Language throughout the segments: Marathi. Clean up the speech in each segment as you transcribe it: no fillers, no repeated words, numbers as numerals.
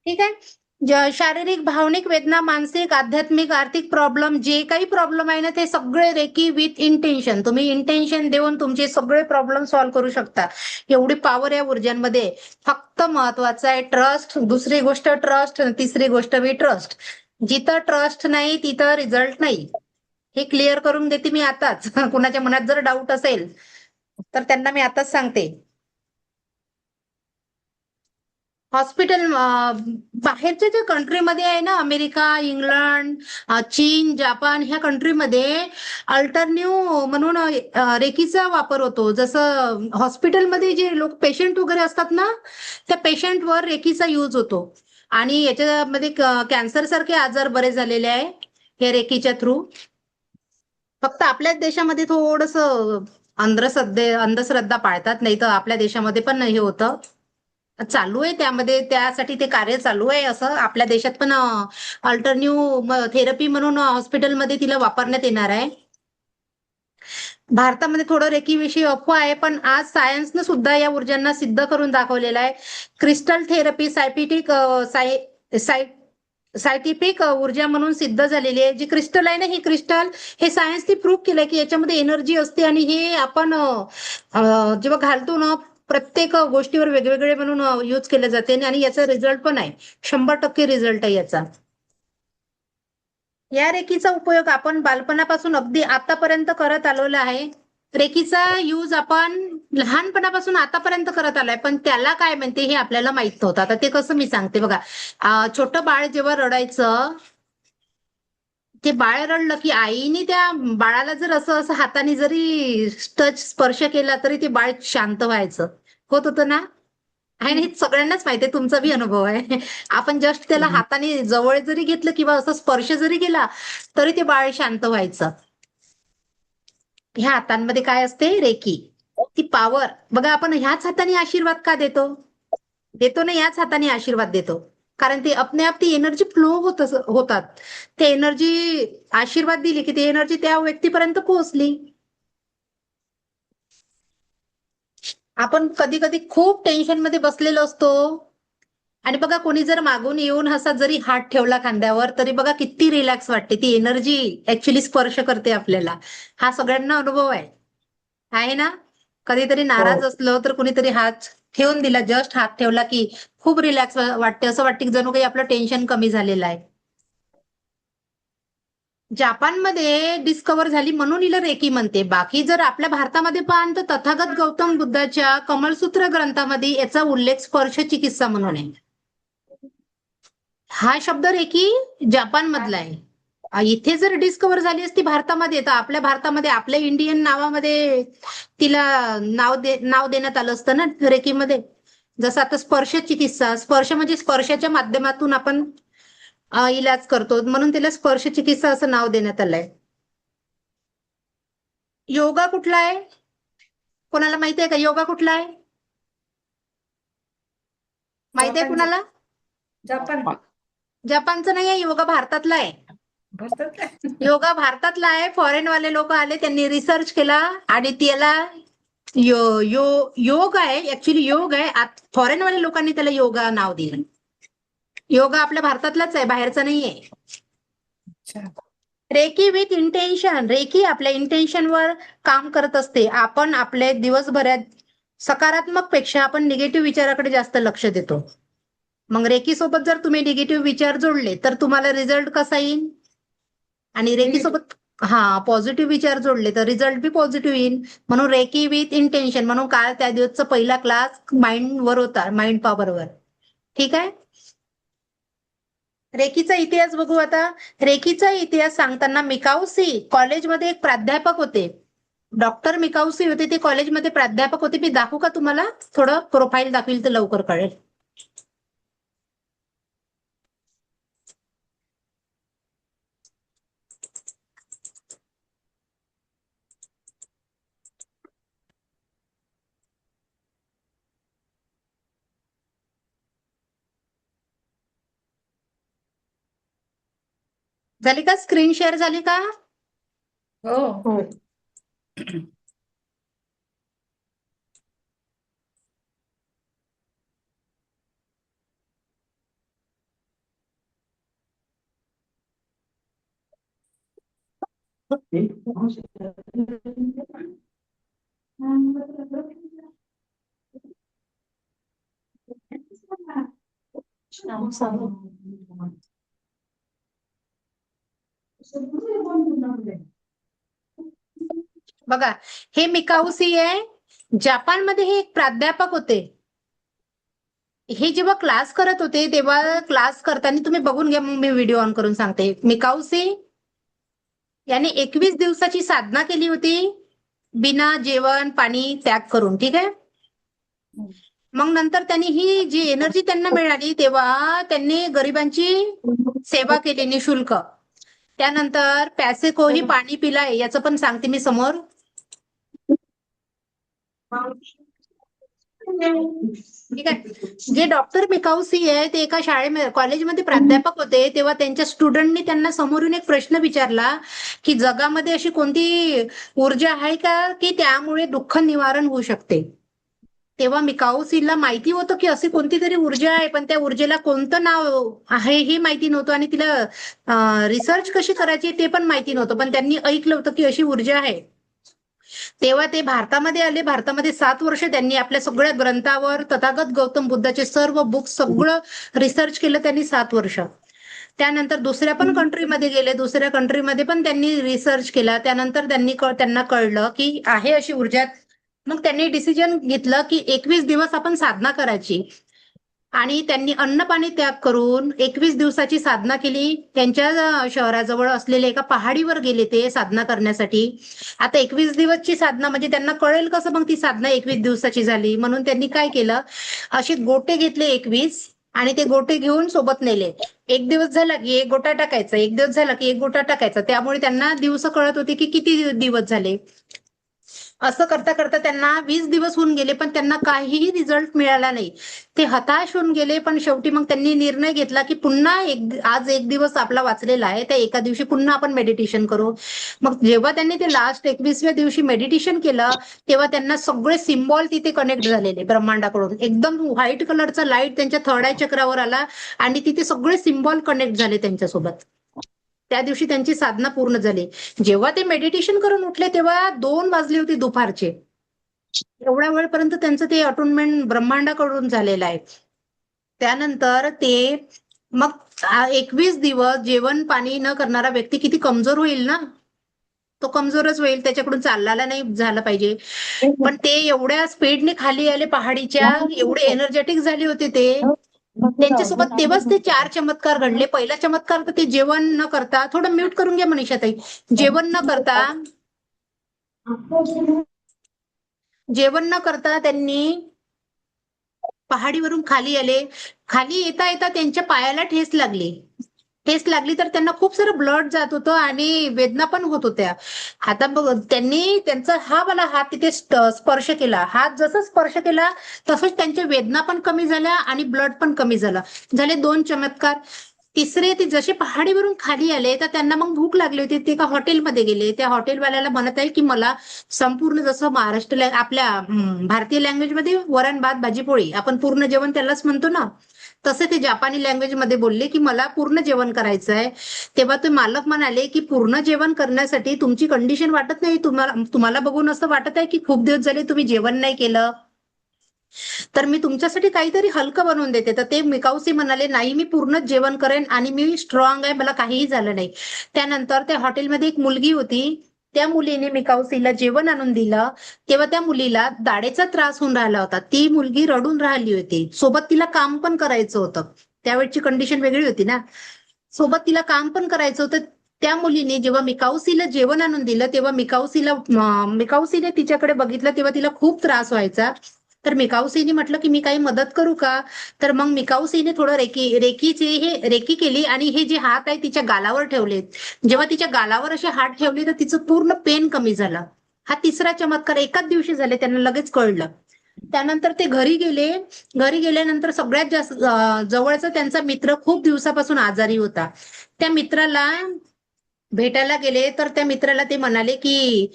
ठीक आहे. शारीरिक, भावनिक वेदना, मानसिक, आध्यात्मिक, आर्थिक प्रॉब्लेम, जे काही प्रॉब्लेम आहे ना, ते सगळे रेकी विथ इंटेन्शन. तुम्ही इंटेन्शन देऊन तुमचे सगळे प्रॉब्लेम सॉल्व्ह करू शकता. एवढी पॉवर या ऊर्जांमध्ये. फक्त महत्वाचं आहे ट्रस्ट. दुसरी गोष्ट ट्रस्ट, तिसरी गोष्ट बी ट्रस्ट. जिथं ट्रस्ट नाही तिथं रिझल्ट नाही. हे क्लिअर करून देते मी आताच. कुणाच्या मनात जर डाऊट असेल तर त्यांना मी आताच सांगते. हॉस्पिटल बाहेरच्या ज्या कंट्रीमध्ये आहे ना, अमेरिका, इंग्लंड, चीन, जपान, ह्या कंट्रीमध्ये अल्टरन्यू म्हणून रेकीचा वापर होतो. जसं हॉस्पिटलमध्ये जे लोक पेशंट वगैरे असतात ना, त्या पेशंटवर रेकीचा यूज होतो. आणि याच्यामध्ये कॅन्सर सारखे आजार बरे झालेले आहे हे रेकीच्या थ्रू. फक्त आपल्याच देशामध्ये थोडस अंधश्रद्धा पाळतात, नाही तर आपल्या देशामध्ये पण हे होतं. चालू आहे त्यामध्ये, त्यासाठी ते कार्य चालू आहे. असं आपल्या देशात पण अल्टरन्यू थेरपी म्हणून हॉस्पिटलमध्ये तिला वापरण्यात येणार आहे. भारतामध्ये थोडं रेकीविषयी अफवा आहे, पण आज सायन्सनं सुद्धा या ऊर्जांना सिद्ध करून दाखवलेलं आहे. क्रिस्टल थेरपी सायंटिफिक ऊर्जा म्हणून सिद्ध झालेली आहे. जी क्रिस्टल आहे ना, ही क्रिस्टल, हे सायन्सने प्रूव्ह केलंय की याच्यामध्ये एनर्जी असते. आणि हे आपण जेव्हा घालतो ना, प्रत्येक गोष्टीवर वेगवेगळे म्हणून यूज केले जाते. आणि याचा रिझल्ट पण आहे, 100% रिझल्ट आहे याचा. या रेकीचा उपयोग आपण बालपणापासून अगदी आतापर्यंत करत आलेलो आहे. रेकीचा यूज आपण लहानपणापासून आतापर्यंत करत आलोय, पण त्याला काय म्हणते हे आपल्याला माहित नव्हतं. आता ते कसं मी सांगते बघा. छोटं बाळ जेव्हा रडायचं, ते बाळ रडलं की आईने त्या बाळाला जर असं असं हाताने जरी स्पर्श केला तरी ते बाळ शांत व्हायचं. होत होतं ना. आणि हे सगळ्यांनाच माहिती आहे, तुमचा बी अनुभव आहे. आपण जस्ट त्याला हम्म. हाताने जवळ जरी घेतलं किंवा असं स्पर्श जरी केला तरी ते बाळ शांत व्हायचं. ह्या हातांमध्ये काय असते? रेकी. ती पॉवर बघा. आपण ह्याच हाताने आशीर्वाद का देतो? देतो ना, याच हाताने आशीर्वाद देतो. कारण ते आपने आप ती एनर्जी फ्लो होतात. ते एनर्जी, आशीर्वाद दिली की ती एनर्जी त्या व्यक्तीपर्यंत पोहोचली. आपण कधी कधी खूप टेन्शन मध्ये बसलेलो असतो, आणि बघा कोणी जर मागून येऊन असा जरी हात ठेवला खांद्यावर तरी बघा किती रिलॅक्स वाटते. ती एनर्जी ऍक्च्युली स्पर्श करते आपल्याला. हा सगळ्यांना अनुभव आहे, आहे ना. कधीतरी नाराज हो. असलो तर कुणीतरी हात ठेवून दिला, जस्ट हात ठेवला की खूप रिलॅक्स वाटते. असं वाटते की जणू काही आपलं टेन्शन कमी झालेलं आहे. जपानमध्ये डिस्कव्हर झाली म्हणून हिला रेकी म्हणते. बाकी जर आपल्या भारतामध्ये पाहाल तर तथागत गौतम बुद्धाच्या कमलसूत्र ग्रंथामध्ये याचा उल्लेख स्पर्श चिकित्सा म्हणून आहे. हा शब्द रेकी जपान मधला आहे. इथे जर डिस्कव्हर झाली असती भारतामध्ये, तर आपल्या भारतामध्ये आपल्या इंडियन नावामध्ये तिला नाव देण्यात आलं असतं ना रेकीमध्ये. जसं आता स्पर्श चिकित्सा, स्पर्श म्हणजे स्पर्शाच्या माध्यमातून आपण इलाज करतो, म्हणून तिला स्पर्श चिकित्सा असं नाव देण्यात आलंय. योगा कुठला आहे? कोणाला माहिती आहे का योगा कुठला आहे? माहिती आहे जपानचा. कुणाला? जपान. जपानचं नाही आहे, योगा भारतातला आहे. भारतात काय? योगा भारतातला आहे. फॉरेन वाले लोक आले, त्यांनी रिसर्च केला आणि त्याला योग आहे. ऍक्च्युली योग आहे. फॉरेन वाल्या लोकांनी त्याला योगा नाव दिलं. योगा आपल्या भारतातलाच आहे, बाहेरचा नाहीये. अच्छा. Recce with intention. रेकी आपल्या इंटेन्शनवर काम करत असते. आपण आपले दिवसभरात सकारात्मक पेक्षा आपण निगेटिव्ह विचाराकडे जास्त लक्ष देतो. मग रेकी सोबत जर तुम्ही निगेटिव्ह विचार जोडले तर तुम्हाला रिझल्ट कसा येईल? आणि रेकी निगेटिव्ह. सोबत पॉझिटिव्ह विचार जोडले तर रिझल्ट बी पॉझिटिव्ह येईल. म्हणून रेकी विथ इंटेन्शन. म्हणून काल त्या दिवसचा पहिला क्लास माइंड वर होता, माइंड पॉवरवर. ठीक आहे. रेकीचा इतिहास बघू आता. रेकीचा इतिहास सांगताना मिकाऊसी कॉलेजमध्ये एक प्राध्यापक होते. डॉक्टर मिकाऊसी होते, ते कॉलेजमध्ये प्राध्यापक होते. मी दाखवू का तुम्हाला? थोडं प्रोफाईल दाखवील तर लवकर कळेल. झाली का? स्क्रीन शेअर झाली का? हो. हो. बघा, हे मिकाऊसी आहे. जपानमध्ये हे एक प्राध्यापक होते. हे जेव्हा क्लास करत होते तेव्हा क्लास करताना तुम्ही बघून घ्या, मग मी व्हिडिओ ऑन करून सांगते. मिकाऊसी याने 21 दिवसाची साधना केली होती, बिना जेवण पाणी त्याग करून. ठीक आहे. मग नंतर त्यांनी ही जी एनर्जी त्यांना मिळाली तेव्हा त्यांनी गरिबांची सेवा केली निशुल्क. त्यानंतर प्यासे को ही पाणी पिलाय याचं पण सांगते मी समोर. ठीक आहे. जे डॉक्टर मिकाऊसी आहे ते एका शाळेमध्ये कॉलेजमध्ये प्राध्यापक होते. तेव्हा त्यांच्या स्टुडंटनी त्यांना समोरून एक प्रश्न विचारला की जगामध्ये अशी कोणती ऊर्जा आहे का की त्यामुळे दुःख निवारण होऊ शकते. तेव्हा मिकाऊसीला माहिती होतं की अशी कोणती तरी ऊर्जा आहे, पण त्या ऊर्जेला कोणतं नाव आहे हे माहिती नव्हतं आणि तिला रिसर्च कशी करायची ते पण माहिती नव्हतं. पण त्यांनी ऐकलं होतं की अशी ऊर्जा आहे. तेव्हा ते भारतामध्ये आले. भारतामध्ये 7 वर्ष त्यांनी आपल्या सगळ्या ग्रंथावर तथागत गौतम बुद्धाचे सर्व बुक सगळं रिसर्च केलं त्यांनी 7 वर्ष. त्यानंतर दुसऱ्या पण कंट्रीमध्ये गेले. दुसऱ्या कंट्रीमध्ये पण त्यांनी रिसर्च केला. त्यानंतर त्यांना कळलं की आहे अशी ऊर्जा. मग त्यांनी डिसिजन घेतलं की 21 दिवस आपण साधना करायची. आणि त्यांनी अन्न पाणी त्याग करून 21 दिवसाची साधना केली. त्यांच्या शहराजवळ असलेल्या एका पहाडीवर गेले ते साधना करण्यासाठी. आता 21 दिवसची साधना म्हणजे त्यांना कळेल कसं मग ती साधना 21 दिवसाची झाली. म्हणून त्यांनी काय केलं, असे गोटे घेतले 21 आणि ते गोटे घेऊन सोबत नेले. एक दिवस झाला की एक गोटा टाकायचा, एक दिवस झाला की एक गोटा टाकायचा. त्यामुळे त्यांना दिवस कळत होते की किती दिवस झाले. असं करता करता त्यांना 20 दिवस होऊन गेले, पण त्यांना काहीही रिझल्ट मिळाला नाही. ते हताश होऊन गेले. पण शेवटी मग त्यांनी निर्णय घेतला की पुन्हा आज एक दिवस आपला वाचलेला आहे, त्या एका दिवशी पुन्हा आपण मेडिटेशन करू. मग जेव्हा त्यांनी ते लास्ट 21व्या दिवशी मेडिटेशन केलं तेव्हा त्यांना सगळे सिम्बॉल तिथे कनेक्ट झालेले ब्रह्मांडाकडून. एकदम व्हाईट कलरचा लाईट त्यांच्या थर्ड आय चक्रावर आला आणि तिथे सगळे सिम्बॉल कनेक्ट झाले त्यांच्यासोबत. त्या दिवशी त्यांची साधना पूर्ण झाली. जेव्हा ते मेडिटेशन करून उठले तेव्हा 2 वाजले होते दुपारचे. एवढ्या वेळपर्यंत त्यांचं ते अटोनमेंट ब्रह्मांडाकडून झालेलं आहे. त्यानंतर ते मग 21 दिवस जेवण पाणी न करणारा व्यक्ती किती कमजोर होईल ना. तो कमजोरच होईल, त्याच्याकडून चालला नाही झालं पाहिजे. पण ते एवढ्या स्पीडने खाली आले पहाडीच्या, एवढे एनर्जेटिक झाले होते ते. त्यांच्यासोबत तेव्हाच ते 4 चमत्कार घडले. पहिला चमत्कार तर ते जेवण न करता, थोडं म्यूट करून घ्या मनीषाताई. जेवण न करता त्यांनी पहाडीवरून खाली आले. खाली येता येता त्यांच्या पायाला ठेस लागली. ठेस लागली तर त्यांना खूप सारं ब्लड जात होतं आणि वेदना पण होत होत्या. आता बघ, त्यांनी त्यांचा हा वाला हात तिथे स्पर्श केला. हात जसा स्पर्श केला तसंच त्यांच्या वेदना पण कमी झाल्या आणि ब्लड पण कमी झालं. झाले 2 चमत्कार. तिसरे, ते जसे पहाडीवरून खाली आले तर त्यांना मग भूक लागली होती. ते एका हॉटेलमध्ये गेले. त्या हॉटेलवाल्याला म्हणत आहे की मला संपूर्ण जसं महाराष्ट्र आपल्या भारतीय लँग्वेजमध्ये वरण भात भाजी पोळी आपण पूर्ण जेवण त्यालाच म्हणतो ना, तसे ते जापानी लँग्वेज मध्ये बोलले की मला पूर्ण जेवण करायचं आहे. तेव्हा ते मालक म्हणाले की पूर्ण जेवण करण्यासाठी तुमची कंडिशन वाटत नाही, तुम्हाला बघून असं वाटत आहे की खूप दिवस झाले तुम्ही जेवण नाही केलं, तर मी तुमच्यासाठी काहीतरी हलकं बनवून देते. तर ते मिकाऊसी म्हणाले नाही, मी पूर्णच जेवण करेन आणि मी स्ट्रॉंग आहे, मला काहीही झालं नाही. त्यानंतर त्या हॉटेलमध्ये एक मुलगी होती. त्या मुलीने मिकाऊसीला जेवण आणून दिलं. तेव्हा त्या मुलीला दाढेचा त्रास होऊन राहिला होता. ती मुलगी रडून राहिली होती. सोबत तिला काम पण करायचं होतं. त्यावेळची कंडिशन वेगळी होती ना. सोबत तिला काम पण करायचं होतं. त्या मुलीने जेव्हा मिकाऊसीला जेवण आणून दिलं तेव्हा मिकाऊसीने तिच्याकडे बघितलं तेव्हा तिला खूप त्रास व्हायचा. तर मिकाऊसीने म्हटलं की मी काही मदत करू का. तर मग मिकाऊसीने थोडं रेकी केली आणि हे जे हात आहे तिच्या गालावर ठेवले. जेव्हा तिच्या गालावर असे हात ठेवले तर तिचं पूर्ण पेन कमी झालं. हा तिसरा चमत्कार एकाच दिवशी झाले, त्यांना लगेच कळलं. त्यानंतर ते घरी गेले. घरी गेल्यानंतर सगळ्यात जास्त जवळचा त्यांचा मित्र खूप दिवसापासून आजारी होता. त्या मित्राला भेटायला गेले तर त्या मित्राला ते म्हणाले की,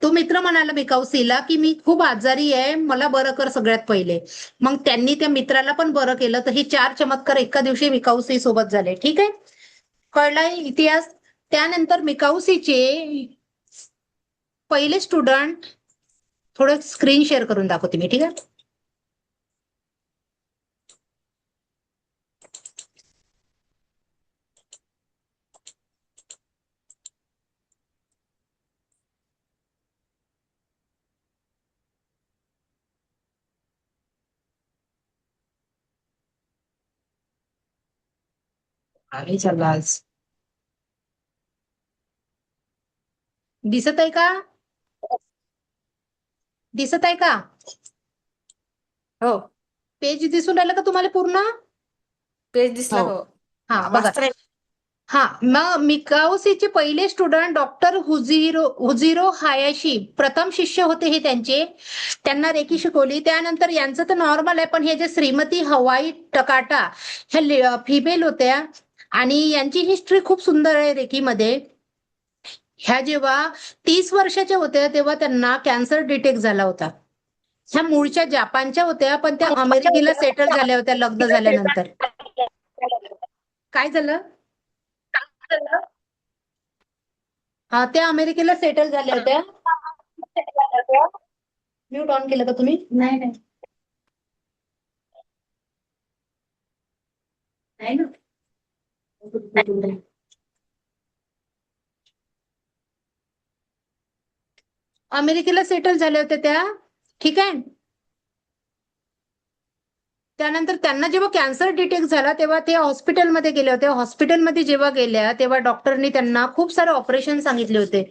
तो मित्र म्हणाला मिकाऊसीला की मी खूप आजारी आहे, मला बरं कर सगळ्यात पहिले. मग त्यांनी त्या मित्राला पण बरं केलं. तर हे 4 चमत्कार एका दिवशी मिकाऊसी सोबत झाले. ठीक आहे, कळलाय इतिहास. त्यानंतर मिकाऊसीचे पहिले स्टुडंट थोडं स्क्रीन शेअर करून दाखवते मी, ठीक आहे. आहे चालला आज. दिसत आहे का? दिसत आहे का? हो. पेज दिसून राहिलं का तुम्हाला पूर्ण? पेज दिसला. हो. हो. हा बघा. वाचता येईल. हा, मग मिकाओसीचे पहिले स्टुडंट डॉक्टर हुजिरो हायाशी प्रथम शिष्य होते हे त्यांचे. त्यांना रेकी शिकवली. त्यानंतर यांचं तर नॉर्मल आहे, पण हे जे श्रीमती हवाई टकाटा ह्या फिमेल होत्या आणि यांची हिस्ट्री खूप सुंदर आहे रेकीमध्ये. ह्या जेव्हा 30 वर्षाच्या होत्या तेव्हा त्यांना कॅन्सर डिटेक्ट झाला होता. ह्या मूळच्या जपानच्या होत्या, पण त्या अमेरिकेला सेटल झाल्या होत्या लग्न झाल्यानंतर. काय झालं? त्या अमेरिकेला सेटल झाल्या होत्या. म्यूट ऑन केलं का तुम्ही? नाही नाही नाही ना. अमेरिकेला सेटल झाल्या होत्या त्या, ठीक आहे. त्यानंतर त्यांना जेव्हा कॅन्सर डिटेक्ट झाला तेव्हा ते हॉस्पिटलमध्ये गेल्या होत्या. हॉस्पिटलमध्ये जेव्हा गेल्या तेव्हा डॉक्टरनी त्यांना खूप सारे ऑपरेशन सांगितले होते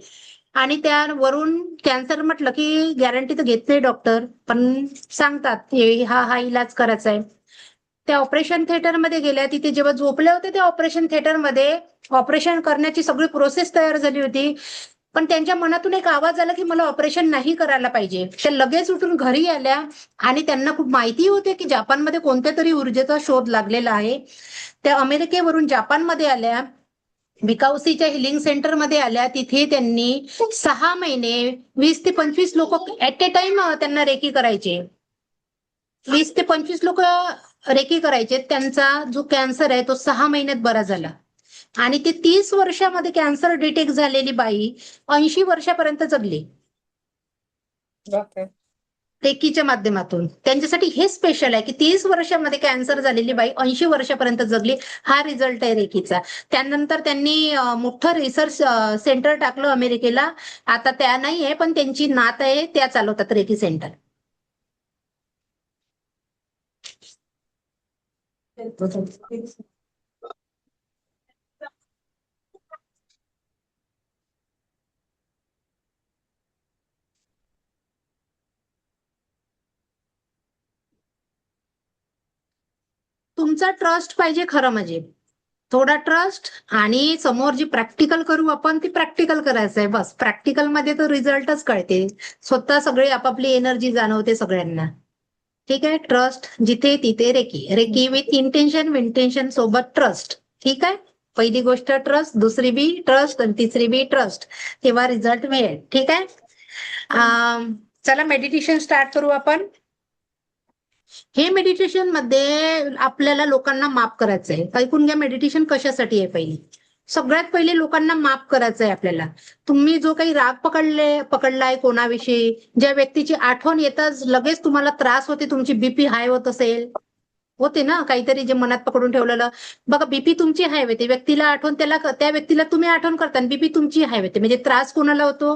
आणि त्यावरून कॅन्सर म्हटलं की गॅरंटी तर घेत नाही डॉक्टर, पण सांगतात हा इलाज करायचा आहे. त्या ऑपरेशन थिएटरमध्ये गेल्या. तिथे जेव्हा झोपल्या होत्या त्या ऑपरेशन थिएटरमध्ये ऑपरेशन करण्याची सगळी प्रोसेस तयार झाली होती, पण त्यांच्या मनातून एक आवाज आला की मला ऑपरेशन नाही करायला पाहिजे. त्या लगेच उठून घरी आल्या आणि त्यांना खूप माहिती होते की जपानमध्ये कोणत्या तरी ऊर्जेचा शोध लागलेला आहे. त्या अमेरिकेवरून जपानमध्ये आल्या, बिकाऊसीच्या हिलिंग सेंटरमध्ये आल्या. तिथे त्यांनी 6 महिने 20 ते 25 लोक ऍट ए टाइम त्यांना रेकी करायचे. 20 ते 25 लोक रेकी करायचे. त्यांचा जो कॅन्सर आहे तो 6 महिन्यात बरा झाला आणि ती 30 वर्षामध्ये कॅन्सर डिटेक्ट झालेली बाई 80 वर्षापर्यंत जगली बापरे. रेकीच्या माध्यमातून. त्यांच्यासाठी हे स्पेशल आहे की 30 वर्षामध्ये कॅन्सर झालेली बाई 80 वर्षापर्यंत जगली. हा रिझल्ट आहे रेकीचा. त्यानंतर त्यांनी मोठं रिसर्च सेंटर टाकलं अमेरिकेला. आता त्या नाही आहे, पण त्यांची नात आहे, त्या चालवतात रेकी सेंटर. तुमचा ट्रस्ट पाहिजे खरं म्हणजे. थोडा ट्रस्ट आणि समोर जी प्रॅक्टिकल करू आपण ती प्रॅक्टिकल करायचं आहे बस. प्रॅक्टिकल मध्ये तर रिझल्टच कळते. स्वतः सगळे आपापली एनर्जी जाणवते सगळ्यांना. ठीक आहे. ट्रस्ट जिथे तिथे रेकी. रेकी विथ इंटेन्शन विंटेन्शन सोबत ट्रस्ट. ठीक आहे. पहिली गोष्ट ट्रस्ट, दुसरी बी ट्रस्ट आणि तिसरी बी ट्रस्ट. तेव्हा रिझल्ट मिळेल. ठीक आहे. चला मेडिटेशन स्टार्ट करू आपण. हे मेडिटेशन मध्ये आपल्याला लोकांना माफ करायचं आहे. ऐकून घ्या मेडिटेशन कशासाठी आहे. पहिली सगळ्यात पहिले लोकांना माफ करायचं आहे आपल्याला. तुम्ही जो काही राग पकडलाय कोणाविषयी, ज्या व्यक्तीची आठवण येताच लगेच तुम्हाला त्रास होते, तुमची बीपी हाय होत असेल, होते ना काहीतरी जे मनात पकडून ठेवलेलं. बघा बीपी तुमची हाय होते, व्यक्तीला आठवण, त्या व्यक्तीला तुम्ही आठवण करता, बीपी तुमची हाय होते, म्हणजे त्रास कोणाला होतो?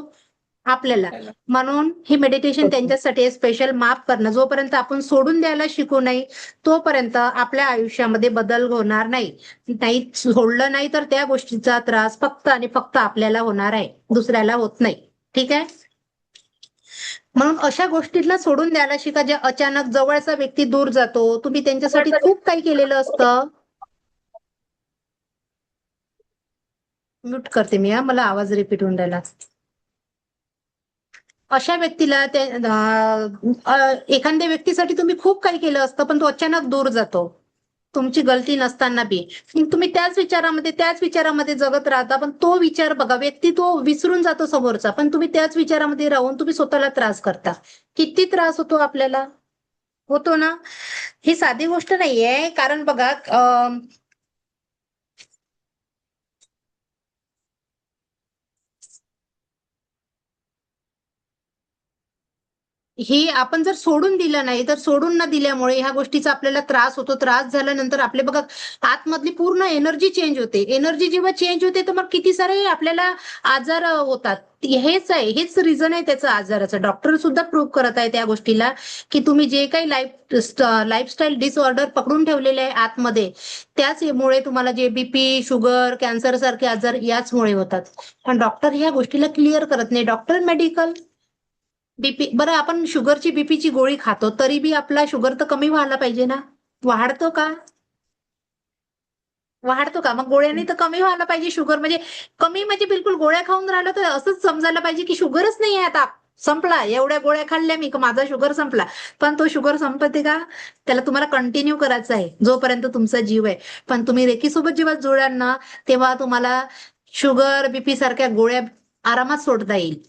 आपल्याला. म्हणून हे मेडिटेशन त्यांच्यासाठी स्पेशल माफ करणं. जोपर्यंत आपण सोडून द्यायला शिकू नाही तोपर्यंत आपल्या आयुष्यामध्ये बदल होणार नाही. नाही सोडलं नाही तर त्या गोष्टीचा त्रास फक्त आणि फक्त आपल्याला होणार आहे, दुसऱ्याला होत नाही. ठीक आहे. म्हणून अशा गोष्टीला सोडून द्यायला शिका ज्या अचानक जवळचा व्यक्ती दूर जातो, तुम्ही त्यांच्यासाठी खूप काही केलेलं असतं. म्यूट करते मी, मला आवाज रिपीट होऊन राहिला. अशा व्यक्तीला एखाद्या व्यक्तीसाठी तुम्ही खूप काही केलं असतं, पण तो अचानक दूर जातो तुमची गलती नसताना बी. तुम्ही त्याच विचारामध्ये जगत राहता, पण तो विचार बघा, व्यक्ती तो विसरून जातो समोरचा, पण तुम्ही त्याच विचारामध्ये राहून तुम्ही स्वतःला त्रास करता. किती त्रास होतो आपल्याला, होतो ना. ही साधी गोष्ट नाहीये. कारण बघा हे आपण जर सोडून दिलं नाही तर सोडून न दिल्यामुळे ह्या गोष्टीचा आपल्याला त्रास होतो. त्रास झाल्यानंतर आपले बघा आतमधली पूर्ण एनर्जी चेंज होते. एनर्जी जेव्हा चेंज होते तर मग किती सारे आपल्याला आजार होतात. हेच आहे, हेच रिझन आहे त्याचं आजाराचं. डॉक्टर सुद्धा प्रूव्ह करत आहे त्या गोष्टीला की तुम्ही जे काही लाईफस्टाईल डिसऑर्डर पकडून ठेवलेले आहे आतमध्ये, त्याचमुळे तुम्हाला जे बीपी, शुगर, कॅन्सर सारखे आजार याचमुळे होतात. पण डॉक्टर ह्या गोष्टीला क्लिअर करत नाही. डॉक्टर मेडिकल बीपी बरं आपण शुगरची बीपीची गोळी खातो तरी बी आपला शुगर तर कमी व्हायला पाहिजे ना. वाढतो का? वाढतो का? मग गोळ्याने तर कमी व्हायला पाहिजे शुगर. म्हणजे कमी म्हणजे बिलकुल गोळ्या खाऊन राहिलं तर असंच समजायला पाहिजे की शुगरच नाही आहे आता. संपला, एवढ्या गोळ्या खाल्ल्या मी माझा शुगर संपला. पण तो शुगर संपते का? त्याला तुम्हाला कंटिन्यू करायचं आहे जोपर्यंत तुमचा जीव आहे. पण तुम्ही रेकीसोबत जेव्हा जोडाल ना तेव्हा तुम्हाला शुगर, बीपी सारख्या गोळ्या आरामात सोडता येईल.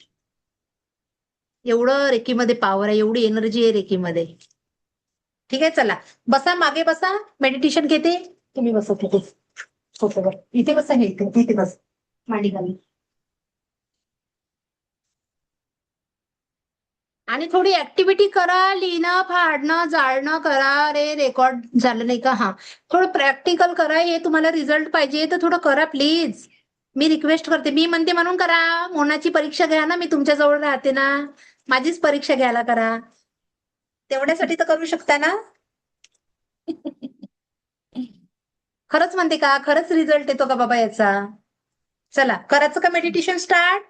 एवढं रेकीमध्ये पॉवर आहे, एवढी एनर्जी आहे रेकीमध्ये. ठीक आहे, चला बसा, मागे बसा, मेडिटेशन घेते. तुम्ही बसा तिथे सोफ्यावर. इथे बसा, हे इथे बस, मांडी घालून. आणि थोडी ऍक्टिव्हिटी करा, लिहिणं, फाडणं, जाळणं करा. रे रेकॉर्ड झालं नाही का? हा, थोडं प्रॅक्टिकल करा. हे तुम्हाला रिझल्ट पाहिजे तर थोडं करा प्लीज. मी रिक्वेस्ट करते, मी म्हणते म्हणून करा. मोनाची परीक्षा घ्या ना, मी तुमच्या जवळ राहते ना. माझीच परीक्षा घ्यायला करा. तेवढ्यासाठी तर करू शकता ना. खरंच म्हणते का? खरंच रिझल्ट येतो का बाबा याचा? चला, करायचं का मेडिटेशन स्टार्ट?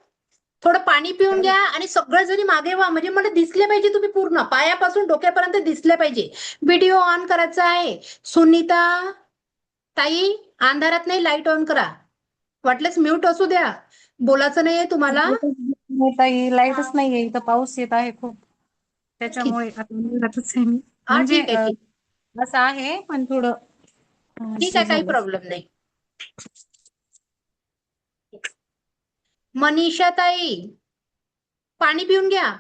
थोडं पाणी पिऊन घ्या आणि सगळेजणी मागे व्हा. म्हणजे मला दिसले पाहिजे तुम्ही पूर्ण पायापासून डोक्यापर्यंत दिसले पाहिजे. व्हिडिओ ऑन करायचा आहे. सुनीता ताई, अंधारात नाही, लाईट ऑन करा. वाटल्यास म्यूट असू द्या, बोलायचं नाहीये तुम्हाला. ताई लाईटच नाहीये इथं, पाऊस येत आहे खूप, ठीक, त्याच्यामुळे आता घरातच आहे मी. हा म्हणजे ठीक आहे, ठीक, असं आहे पण थोडं ठीक हे आहे, काही झालं. प्रॉब्लेम नाही. मनीषा ताई, पाणी पिऊन घ्या.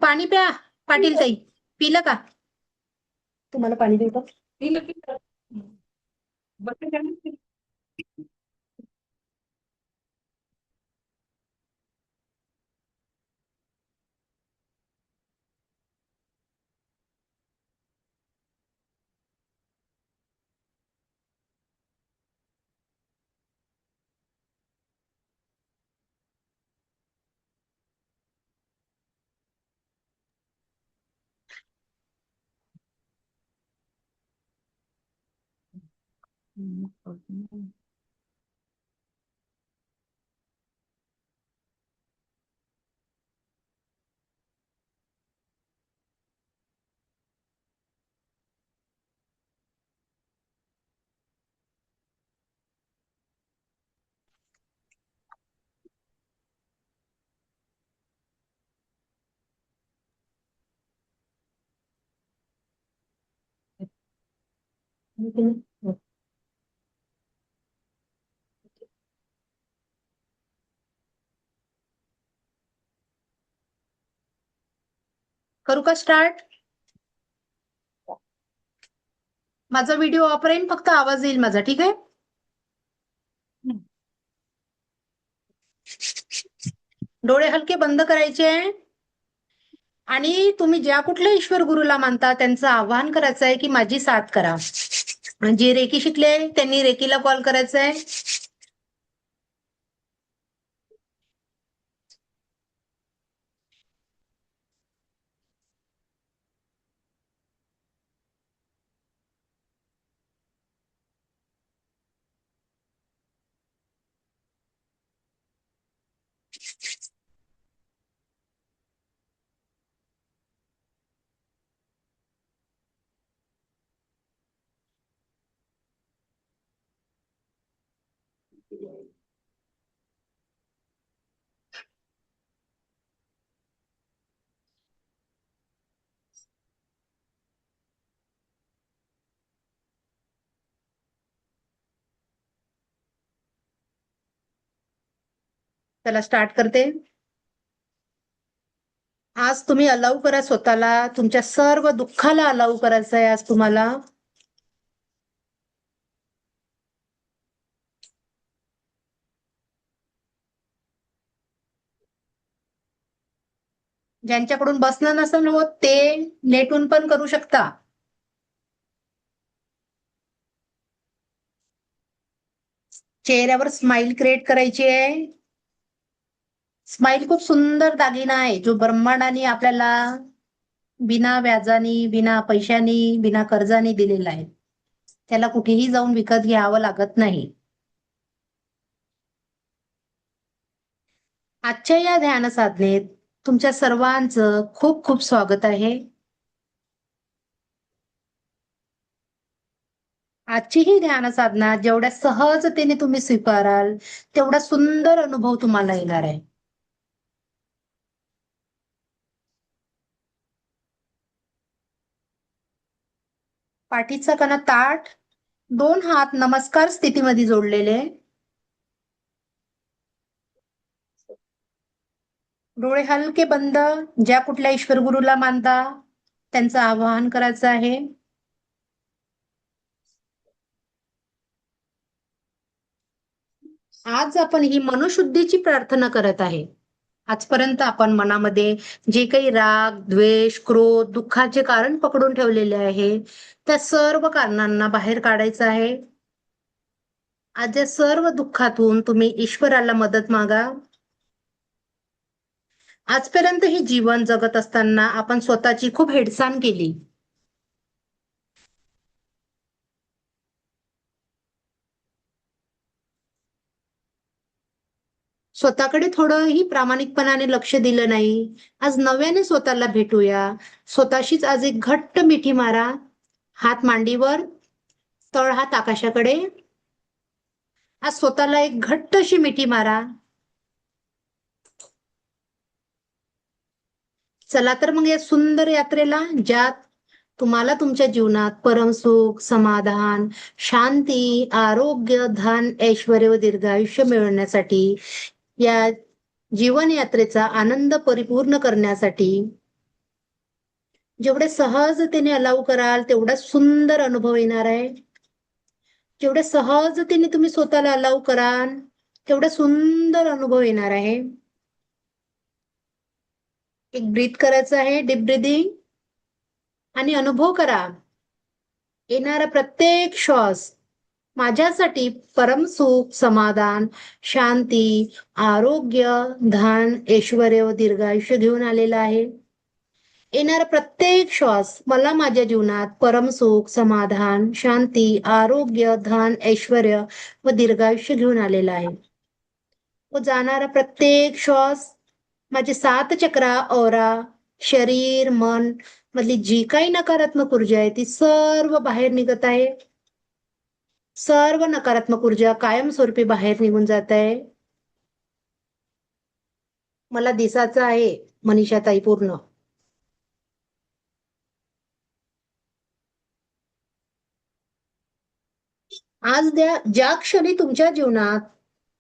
पाणी प्या. पाटील ताई, पिलं का? तुम्हाला पाणी देऊ का? करू का स्टार्ट? माझा व्हिडिओ ऑफ राहील, फक्त आवाज येईल माझा, ठीक आहे? डोळे हलके बंद करायचे आहे. आणि तुम्ही ज्या कुठल्या ईश्वर गुरुला मानता त्यांचं आवाहन करायचं आहे की माझी साथ करा. जे रेकी शिकले त्यांनी रेकीला कॉल करायचा आहे. चला स्टार्ट करते. आज तुम्ही अलाउ करा स्वतःला, तुमच्या सर्व दुःखाला अलाउ करायचं आहे आज तुम्हाला. ज्यांच्याकडून बसणं नसेल होत ते लेटून पण करू शकता. चेहऱ्यावर स्माइल क्रिएट करायची आहे. स्माइल खूप सुंदर दागिना आहे जो ब्रह्मांडाने आपल्याला बिना व्याजानी, बिना पैशानी, बिना कर्जानी दिलेला आहे. त्याला कुठेही जाऊन विकत घ्यावं लागत नाही. आजच्या या ध्यान साधनेत तुमच्या सर्वांचं खूप खूप स्वागत आहे. आजची ही ध्यान साधना जेवढ्या सहजतेने तुम्ही स्वीकाराल तेवढा सुंदर अनुभव तुम्हाला येणार आहे. पाठीचा कणा ताठ, 2 हात नमस्कार स्थितीमध्ये जोडलेले, डोळे हलके बंद. ज्या कुठल्या ईश्वर गुरुला मानता त्यांचं आवाहन करायचं आहे. आज आपण ही मनोशुद्धीची प्रार्थना करत आहे. आजपर्यंत आपण मनामध्ये जे काही राग, द्वेष, क्रोध, दुःखाचे कारण पकडून ठेवलेले आहे त्या सर्व कारणांना बाहेर काढायचं आहे. आज या सर्व दुःखातून तुम्ही ईश्वराला मदत मागा. आजपर्यंत हे जीवन जगत असताना आपण स्वतःची खूप हेळसांड केली. स्वतःकडे थोडंही प्रामाणिकपणाने लक्ष दिलं नाही. आज नव्याने स्वतःला भेटूया. स्वतःशीच आज एक घट्ट मिठी मारा. हात मांडीवर, तळ हात आकाशाकडे. आज स्वतःला एक घट्ट अशी मिठी मारा. चला तर मग या सुंदर यात्रेला, ज्यात तुम्हाला तुमच्या जीवनात परमसुख, समाधान, शांती, आरोग्य, धन, ऐश्वर्य व दीर्घायुष्य मिळवण्यासाठी, या जीवन यात्रेचा आनंद परिपूर्ण करण्यासाठी जेवढे सहजतेने अलाव कराल तेवढा सुंदर अनुभव येणार आहे. जेवढे सहजतेने तुम्ही स्वतःला अलाव कराल तेवढा सुंदर अनुभव येणार आहे. एक ब्रीथ करायचं आहे, डीप ब्रीदिंग, आणि अनुभव करा येणारा प्रत्येक श्वास माझ्यासाठी परमसुख, समाधान, शांती, आरोग्य, धन, ऐश्वर्य व दीर्घायुष्य घेऊन आलेला आहे. येणारा प्रत्येक श्वास मला माझ्या जीवनात परमसुख, समाधान, शांती, आरोग्य, धन, ऐश्वर्य व दीर्घायुष्य घेऊन आलेला आहे. व जाणारा प्रत्येक श्वास माझे 7 चक्रा, औरा, शरीर, मन मधली जी काही नकारात्मक ऊर्जा आहे ती सर्व बाहेर निघत आहे. सर्व नकारात्मक ऊर्जा कायमस्वरूपी बाहेर निघून जात आहे. मला दिसाचं आहे मनीषाताई पूर्ण. आज ज्या क्षणी तुमच्या जीवनात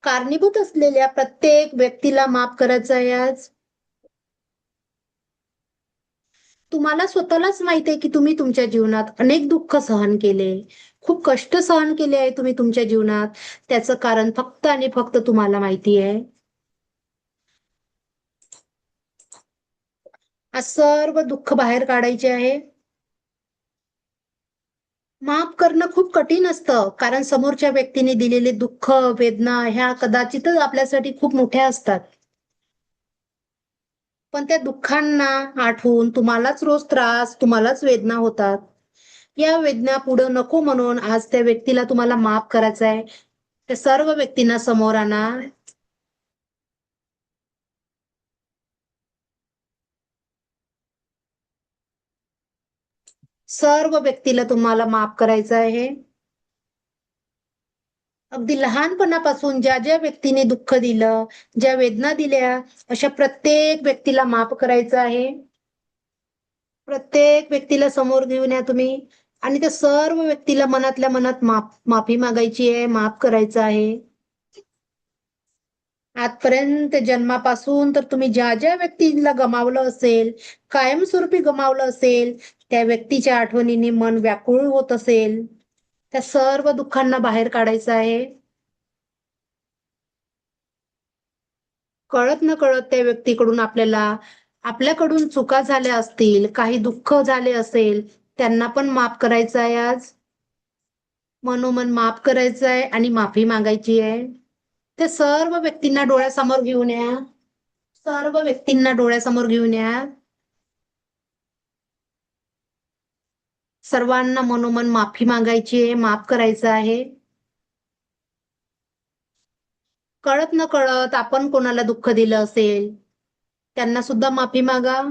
कारणीभूत असलेल्या प्रत्येक व्यक्तीला माफ करायचं आहे. आज तुम्हाला स्वतःलाच माहित आहे की तुम्ही तुमच्या जीवनात अनेक दुःख सहन केले, खूप कष्ट सहन केले आहे तुम्ही तुमच्या जीवनात. त्याचं कारण फक्त आणि फक्त तुम्हाला माहिती आहे. आज सर्व दुःख बाहेर काढायचे आहे. माफ करणं खूप कठीण असतं, कारण समोरच्या व्यक्तीने दिलेले दुःख, वेदना ह्या कदाचितच आपल्यासाठी खूप मोठ्या असतात. पण त्या दुःखांना आठवून तुम्हालाच रोज त्रास, तुम्हालाच वेदना होतात. या वेदना पुढे नको म्हणून आज त्या व्यक्तीला तुम्हाला माफ करायचं आहे. त्या सर्व व्यक्तींना समोर आणा. सर्व व्यक्तीला तुम्हाला माफ करायचं आहे. अगदी लहानपणापासून ज्या ज्या व्यक्तीने दुःख दिलं, ज्या वेदना दिल्या, अशा प्रत्येक व्यक्तीला माफ करायचं आहे. प्रत्येक व्यक्तीला समोर घेऊन या तुम्ही, आणि त्या सर्व व्यक्तीला मनातल्या मनात माफी मागायची आहे, माफ करायचं आहे. आजपर्यंत जन्मापासून तर तुम्ही ज्या ज्या व्यक्तीला गमावलं असेल, कायमस्वरूपी गमावलं असेल, त्या व्यक्तीच्या आठवणीने मन व्याकुळ होत असेल, त्या सर्व दुःखांना बाहेर काढायचं आहे. कळत न कळत त्या व्यक्तीकडून आपल्याला आपल्याकडून चुका झाल्या असतील, काही दुःख झाले असेल, त्यांना पण माफ करायचं आहे आज. मनोमन माफ करायचं आहे आणि माफी मागायची आहे. त्या सर्व व्यक्तींना डोळ्यासमोर घेऊन या. सर्व व्यक्तींना डोळ्यासमोर घेऊन या. सर्वांना मनोमन माफी मागायची आहे, माफ करायचं आहे. कळत न कळत आपण कोणाला दुःख दिलं असेल, त्यांना सुद्धा माफी मागा.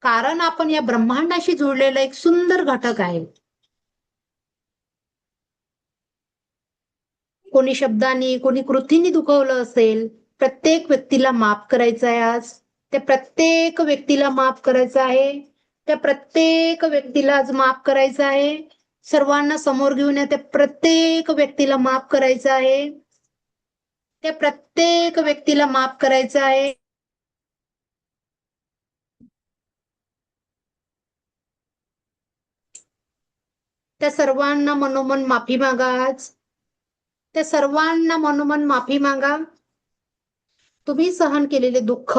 कारण आपण या ब्रह्मांडाशी जोडलेला एक सुंदर घटक आहे. कोणी शब्दांनी, कोणी कृतींनी दुखवलं असेल, प्रत्येक व्यक्तीला माफ करायचं आहे आज. त्या प्रत्येक व्यक्तीला माफ करायचं आहे. त्या प्रत्येक व्यक्तीला आज माफ करायचं आहे. सर्वांना समोर घेऊन या. त्या प्रत्येक व्यक्तीला माफ करायचं आहे. त्या प्रत्येक व्यक्तीला माफ करायचं आहे. त्या सर्वांना मनोमन माफी मागा आज. त्या सर्वांना मनोमन माफी मागा. तुम्ही सहन केलेले दुःख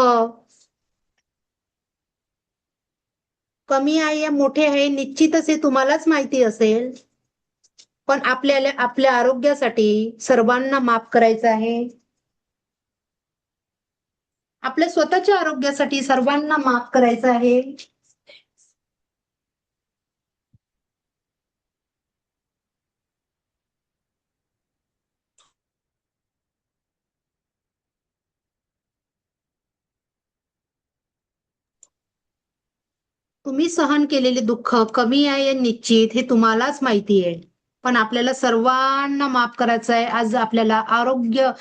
कमी आहे या मोठे आहे निश्चितच हे तुम्हालाच माहिती असेल. पण आपल्याला आपल्या आरोग्यासाठी सर्वांना माफ करायचं आहे. आपल्या स्वतःच्या आरोग्यासाठी सर्वांना माफ करायचं आहे. तुम्ही सहन केलेले दुःख कमी आहे निश्चित हे तुम्हालाच माहिती आहे. पण आपल्याला सर्वांना माफ करायचं आहे. आज आपल्याला आरोग्य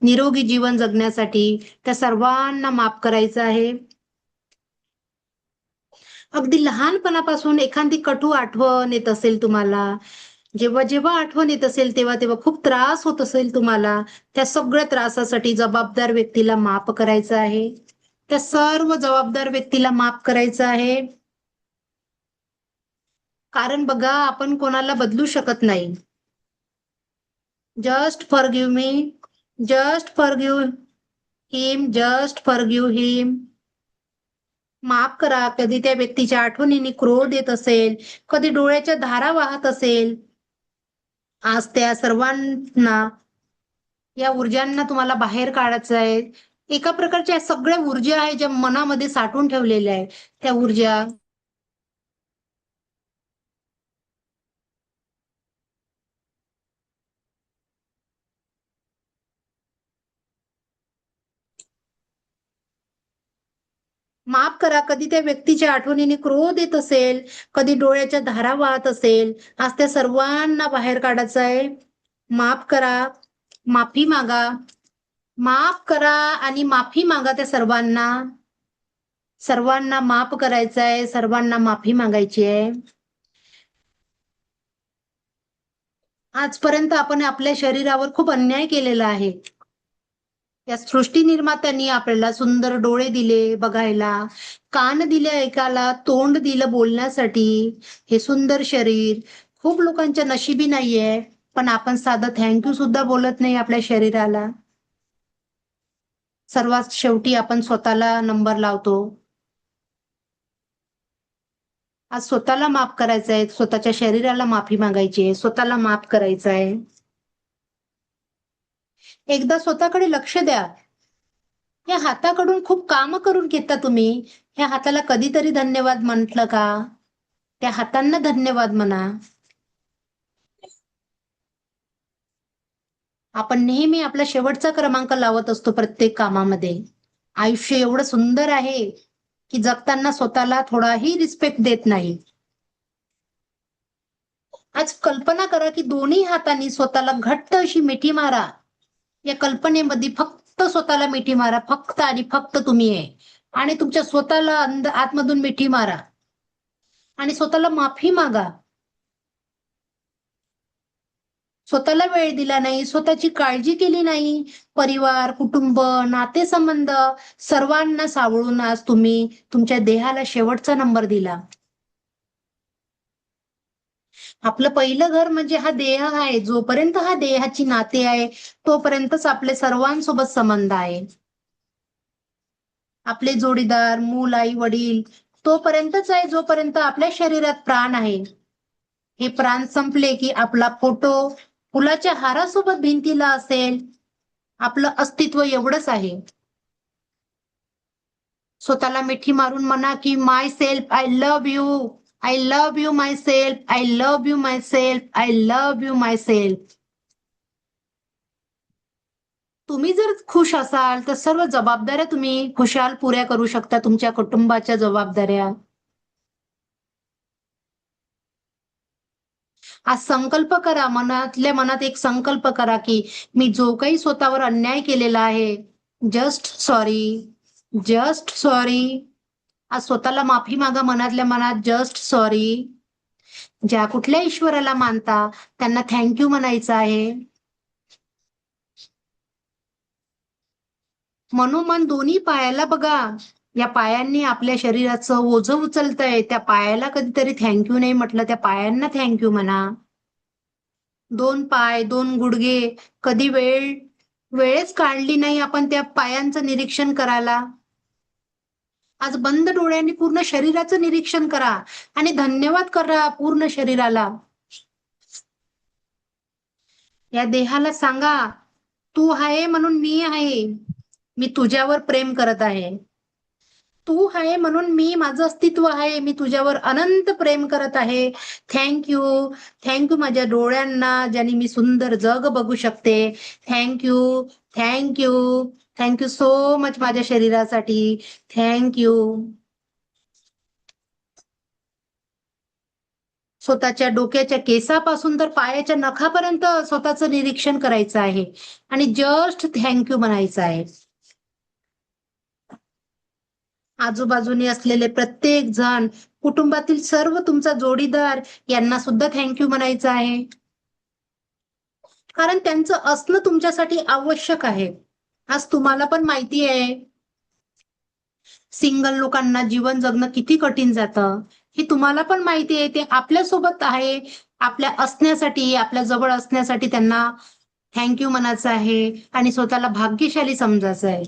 निरोगी जीवन जगण्यासाठी त्या सर्वांना माफ करायचं आहे. अगदी लहानपणापासून एखादी कटू आठवण येत असेल तुम्हाला, जेव्हा जेव्हा आठवण येत असेल तेव्हा तेव्हा खूप त्रास होत असेल तुम्हाला, त्या सगळ्या त्रासासाठी जबाबदार व्यक्तीला माफ करायचं आहे. त्या सर्व जबाबदार व्यक्तीला माफ करायचं आहे. कारण बघा आपण कोणाला बदलू शकत नाही. Just forgive me, just forgive him, just forgive him. माफ करा. कधी त्या व्यक्तीच्या आठवणीने क्रोध येत असेल, कधी डोळ्याच्या धारा वाहत असेल, आज त्या सर्वांना या ऊर्जांना तुम्हाला बाहेर काढायचं आहे. एका प्रकारच्या सगळ्या ऊर्जा आहेत ज्या मनामध्ये साठवून ठेवलेल्या आहेत, त्या ऊर्जा माफ करा. कधी त्या व्यक्तीच्या आठवणीने क्रोध येत असेल, कधी डोळ्याच्या धारा वाहत असेल, आज त्या सर्वांना बाहेर काढायचं आहे. माफ करा, माफी मागा. माफ करा आणि माफी मागा त्या सर्वांना. सर्वांना माफ करायचं आहे, सर्वांना माफी मागायची आहे. आजपर्यंत आपण आपल्या शरीरावर खूप अन्याय केलेला आहे. या सृष्टी निर्मात्यांनी आपल्याला सुंदर डोळे दिले बघायला, कान दिले ऐकायला, तोंड दिलं बोलण्यासाठी. हे सुंदर शरीर खूप लोकांच्या नशिबी नाहीये. पण आपण साधं थँक्यू सुद्धा बोलत नाही आपल्या शरीराला. सर्वात शेवटी आपण स्वतःला नंबर लावतो. आज स्वतःला माफ करायचं आहे, स्वतःच्या शरीराला माफी मागायची आहे, स्वतःला माफ करायचं आहे. एकदा स्वतःकडे लक्ष द्या. या हाताकडून खूप काम करून घेता तुम्ही. ह्या हाताला कधीतरी धन्यवाद म्हटलं का? त्या हातांना धन्यवाद म्हणा. आपण नेहमी आपला शेवटचा क्रमांक लावत असतो प्रत्येक कामामध्ये. आयुष्य एवढं सुंदर आहे की जगताना स्वतःला थोडाही रिस्पेक्ट देत नाही. आज कल्पना करा की दोन्ही हातांनी स्वतःला घट्ट अशी मिठी मारा. या कल्पनेमध्ये फक्त स्वतःला मिठी मारा. फक्त आणि फक्त तुम्ही आहे. आणि तुमच्या स्वतःला आतमधून मिठी मारा आणि स्वतःला माफी मागा. स्वतःला वेळ दिला नाही, स्वतःची काळजी केली नाही. परिवार, कुटुंब, नातेसंबंध सर्वांना सावळून आज तुम्ही तुमच्या देहाला शेवटचा नंबर दिला. आपलं पहिलं घर म्हणजे हा देह आहे. जोपर्यंत हा देहाची नाते आहे तोपर्यंतच आपले सर्वांसोबत संबंध आहे. आपले जोडीदार, मूल, आई वडील तोपर्यंतच आहे जोपर्यंत आपल्या शरीरात प्राण आहे. हे प्राण संपले की आपला फोटो फुलाच्या हारासोबत भिंतीला असेल. आपलं अस्तित्व एवढंच आहे. स्वतःला मिठी मारून म्हणा की myself I love you, I love you myself, I love you myself, I love you myself. तुम्ही जर खुश असाल तर सर्व जबाबदाऱ्या तुम्ही खुशाल पुऱ्या करू शकता, तुमच्या कुटुंबाच्या जबाबदाऱ्या. आज संकल्प करा, मनातल्या मनात एक संकल्प करा की मी जो काही स्वतःवर अन्याय केलेला आहे, जस्ट सॉरी, जस्ट सॉरी. आज स्वतःला माफी मागा मनातल्या मनात, जस्ट सॉरी. ज्या कुठल्या ईश्वराला मानता त्यांना थँक्यू म्हणायचं आहे. मनोमन दोन्ही पायाला बघा. या पायांनी आपल्या शरीराचं ओझं उचलतंय. त्या पायाला कधीतरी थँक्यू नाही म्हटलं, त्या पायांना थँक्यू म्हणा. 2 पाय, 2 गुडघे, कधी वेळच काढली नाही आपण त्या पायांचं निरीक्षण करायला. आज बंद डोळ्यांनी पूर्ण शरीराचं निरीक्षण करा आणि धन्यवाद करा पूर्ण शरीराला. या देहाला सांगा, तू आहे म्हणून मी आहे. मी तुझ्यावर प्रेम करत आहे. तू आहे म्हणून मी, माझं अस्तित्व आहे. मी तुझ्यावर अनंत प्रेम करत आहे. थँक्यू, थँक्यू माझ्या डोळ्यांना, ज्याने मी सुंदर जग बघू शकते. Thank you, thank you, thank you so much माझ्या शरीरासाठी. थँक्यू. स्वतःच्या डोक्याच्या केसापासून तर पायाच्या नखापर्यंत स्वतःचं निरीक्षण करायचं आहे आणि जस्ट थँक्यू म्हणायचं आहे. आजूबाजूने असलेले प्रत्येक जण, कुटुंबातील सर्व तुमचा जोडीदार यांना सुद्धा थँक्यू म्हणायचं आहे. कारण त्यांचं असणं तुमच्यासाठी आवश्यक आहे. आज तुम्हाला पण माहिती आहे, सिंगल लोकांना जीवन जगणं किती कठीण जातं. हे तुम्हाला पण माहिती आहे. ते आपल्यासोबत आहे, आपल्या असण्यासाठी, आपल्या जवळ असण्यासाठी त्यांना थँक्यू म्हणायचं आहे आणि स्वतःला भाग्यशाली समजायचं आहे.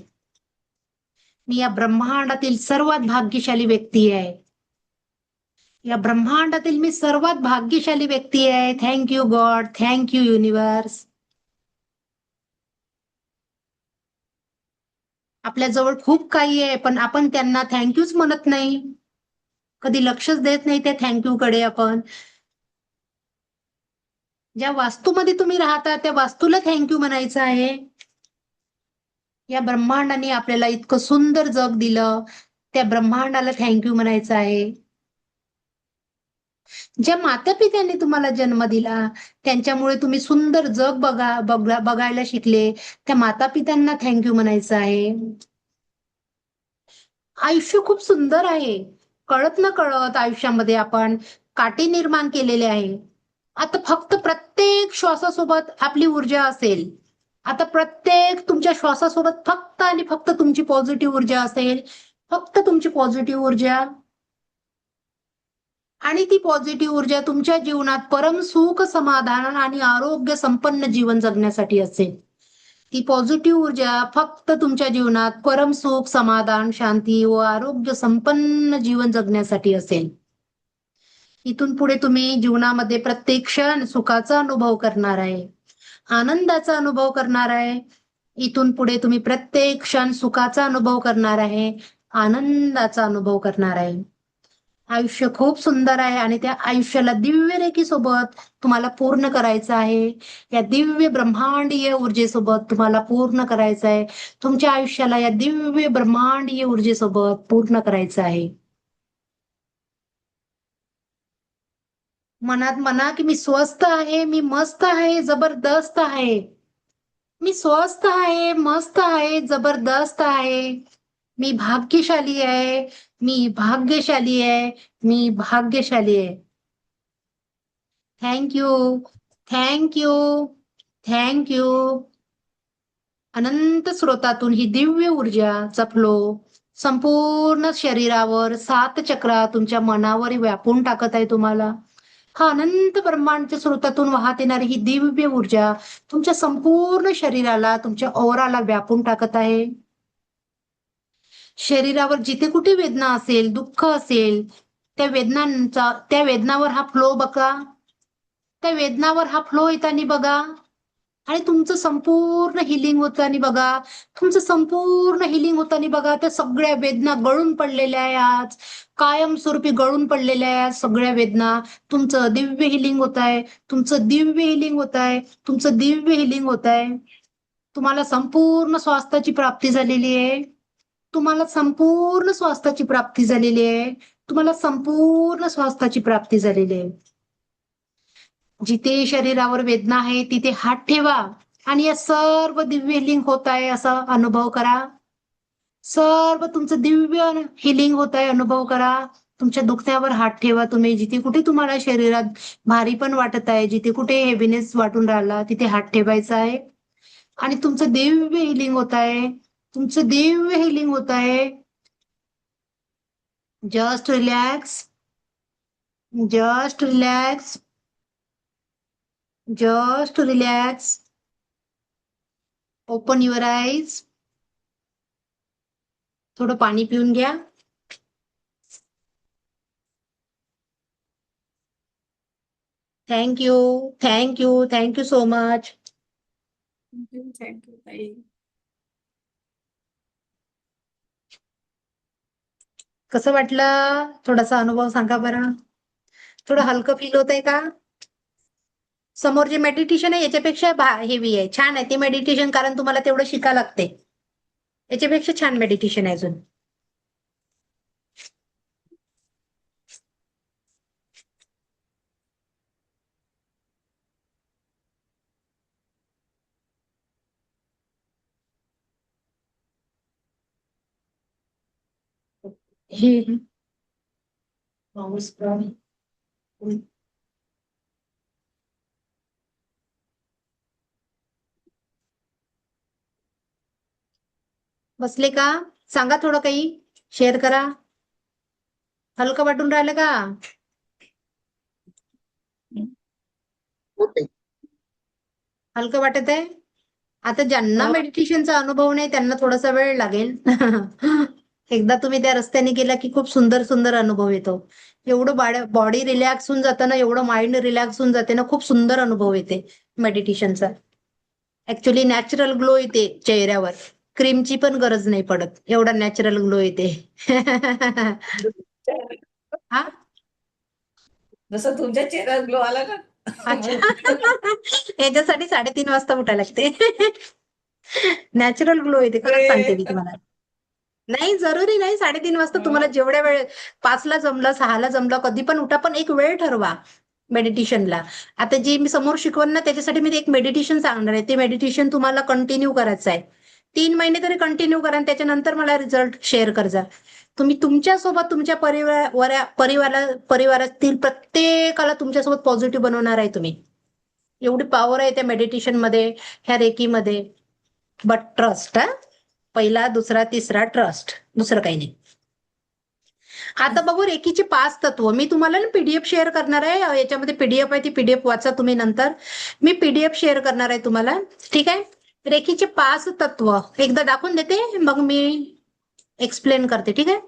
मी या ब्रह्मांडातील सर्वात भाग्यशाली व्यक्ती आहे. या ब्रह्मांडातील मी सर्वात भाग्यशाली व्यक्ती आहे. Thank you God, thank you universe. आपल्या जवळ खूप काही आहे, पण आपण त्यांना थँक्यूच म्हणत नाही. कधी लक्षच देत नाही त्या थँक्यू कडे आपण. ज्या वास्तूमध्ये तुम्ही राहता त्या वास्तूला थँक्यू म्हणायचं आहे. या ब्रह्मांडाने आपल्याला इतकं सुंदर जग दिलं, त्या ब्रह्मांडाला थँक्यू म्हणायचं आहे. ज्या मातापित्यांनी तुम्हाला जन्म दिला, त्यांच्यामुळे तुम्ही सुंदर जग बघायला शिकले, त्या मातापित्यांना थँक्यू म्हणायचं आहे. आयुष्य खूप सुंदर आहे. कळत न कळत आयुष्यामध्ये आपण काटे निर्माण केलेले आहे. आता फक्त प्रत्येक श्वासासोबत आपली ऊर्जा असेल. आता प्रत्येक तुमच्या श्वासासोबत फक्त आणि फक्त तुमची पॉझिटिव्ह ऊर्जा असेल. फक्त तुमची पॉझिटिव्ह ऊर्जा. आणि ती पॉझिटिव्ह ऊर्जा तुमच्या जीवनात परम सुख, समाधान आणि आरोग्य संपन्न जीवन जगण्यासाठी असेल. ती पॉझिटिव्ह ऊर्जा फक्त तुमच्या जीवनात परम सुख, समाधान, शांती व आरोग्य संपन्न जीवन जगण्यासाठी असेल. इथून पुढे तुम्ही जीवनामध्ये प्रत्येक क्षण सुखाचा अनुभव करणार आहे, आनंदाचा अनुभव करणार आहे. इथून पुढे तुम्ही प्रत्येक क्षण सुखाचा अनुभव करणार आहे, आनंदाचा अनुभव करणार आहे. आयुष्य खूप सुंदर आहे आणि त्या आयुष्याला दिव्य रेखीसोबत तुम्हाला पूर्ण करायचं आहे. या दिव्य ब्रह्मांडीय ऊर्जेसोबत तुम्हाला पूर्ण करायचं आहे. तुमच्या आयुष्याला या दिव्य ब्रह्मांडीय ऊर्जेसोबत पूर्ण करायचं आहे. मनात म्हणा की मी स्वस्थ आहे, मी मस्त आहे, जबरदस्त आहे. मी स्वस्थ आहे, मस्त आहे, जबरदस्त आहे. मी भाग्यशाली आहे, मी भाग्यशाली आहे, मी भाग्यशाली आहे. Thank you, thank you, thank you. अनंत स्रोतातून ही दिव्य ऊर्जा चपलो संपूर्ण शरीरावर 7 चक्रा तुमच्या मनावर व्यापून टाकत आहे तुम्हाला. हा अनंत ब्रह्मांडच्या स्रोतातून वाहत येणारी ही दिव्य ऊर्जा तुमच्या संपूर्ण शरीराला, तुमच्या औराला व्यापून टाकत आहे. शरीरावर जिथे कुठे वेदना असेल, दुःख असेल, त्या वेदनावर हा फ्लो बघा. त्या वेदनावर हा फ्लो येताना बघा. आणि तुमचं संपूर्ण हिलिंग होताना बघा. तुमचं संपूर्ण हिलिंग होताना बघा. त्या सगळ्या वेदना गळून पडलेल्या आहे आज. कायमस्वरूपी गळून पडलेल्या आहे सगळ्या वेदना. तुमचं दिव्य हिलिंग होत आहे. तुमचं दिव्य हिलिंग होत आहे. तुमचं दिव्य हिलिंग होत आहे. तुम्हाला संपूर्ण स्वास्थ्याची प्राप्ती झालेली आहे. तुम्हाला संपूर्ण स्वास्थ्याची प्राप्ती झालेली आहे. तुम्हाला संपूर्ण स्वास्थ्याची प्राप्ती झालेली आहे. जिथे शरीरावर वेदना आहे तिथे हात ठेवा आणि या सर्व दिव्य हिलिंग होत आहे असा अनुभव करा. सर्व तुमचं दिव्य हिलिंग होत आहे अनुभव करा. तुमच्या दुखण्यावर हात ठेवा तुम्ही. जिथे कुठे तुम्हाला शरीरात भारी पण वाटत आहे, जिथे कुठे हेवीनेस वाटून राहिला तिथे हात ठेवायचा आहे. आणि तुमचं दिव्य हिलिंग होत आहे. तुमचं दिव्य हिलिंग होत आहे. Just relax. Just relax. Just relax. Open your eyes. थोडं पाणी पिऊन घ्या. Thank you. Thank you. Thank you so much. Thank you ताई. कसं वाटलं? थोडासा अनुभव सांगा बरं. थोडं हलकं फील होतंय का? समोर जे मेडिटेशन आहे याच्यापेक्षा हेवी आहे. छान आहे ते मेडिटेशन, कारण तुम्हाला तेवढं शिका लागते. याच्यापेक्षा छान मेडिटेशन आहे अजून. हे पाऊस पण. बसले का? सांगा थोडं काही. शेअर करा. हलकं वाटून राहिलं का? हलकं वाटत आहे? आता ज्यांना मेडिटेशनचा अनुभव नाही त्यांना थोडासा वेळ लागेल. एकदा तुम्ही त्या रस्त्याने गेला की खूप सुंदर सुंदर अनुभव येतो. एवढं बॉडी रिलॅक्स होऊन जातं ना, एवढं माइंड रिलॅक्स होऊन जाते ना, खूप सुंदर अनुभव येते मेडिटेशनचा. ऍक्च्युली नॅचरल ग्लो येते चेहऱ्यावर. क्रीमची पण गरज नाही पडत, एवढा नॅचरल ग्लो येते. हा. जसं तुमच्या चेहऱ्यात ग्लो आला ना. अच्छा. याच्यासाठी 3:30 वाजता उठायला लागते. नॅचरल ग्लो येते, खरंच सांगते मी तुम्हाला. नाही जरुरी नाही 3:30 वाजता, तुम्हाला जेवढ्या वेळ, 5ला जमलं, 6ला जमलं, कधी पण उठा, पण एक वेळ ठरवा मेडिटेशनला. आता जे मी समोर शिकवण ना त्याच्यासाठी मी एक मेडिटेशन सांगणार आहे. ते मेडिटेशन तुम्हाला कंटिन्यू करायचं आहे. 3 महिने तरी कंटिन्यू करा आणि त्याच्यानंतर मला रिझल्ट शेअर करजा. तुम्ही तुमच्यासोबत तुमच्या परिवारातील प्रत्येकाला तुमच्यासोबत पॉझिटिव्ह बनवणार आहे तुम्ही. एवढी पॉवर आहे त्या मेडिटेशन मध्ये, ह्या रेकीमध्ये. But trust. पहिला, दुसरा, तिसरा ट्रस्ट, दुसरं काही नाही. आता बघू रेकीचे 5 तत्व. मी तुम्हाला ना पीडीएफ शेअर करणार आहे. याच्यामध्ये पीडीएफ आहे, ती पीडीएफ वाचा तुम्ही नंतर. मी पीडीएफ शेअर करणार आहे तुम्हाला. ठीक आहे. रेकीचे 5 तत्व एकदा दाखवून देते, मग मी एक्सप्लेन करते. ठीक आहे.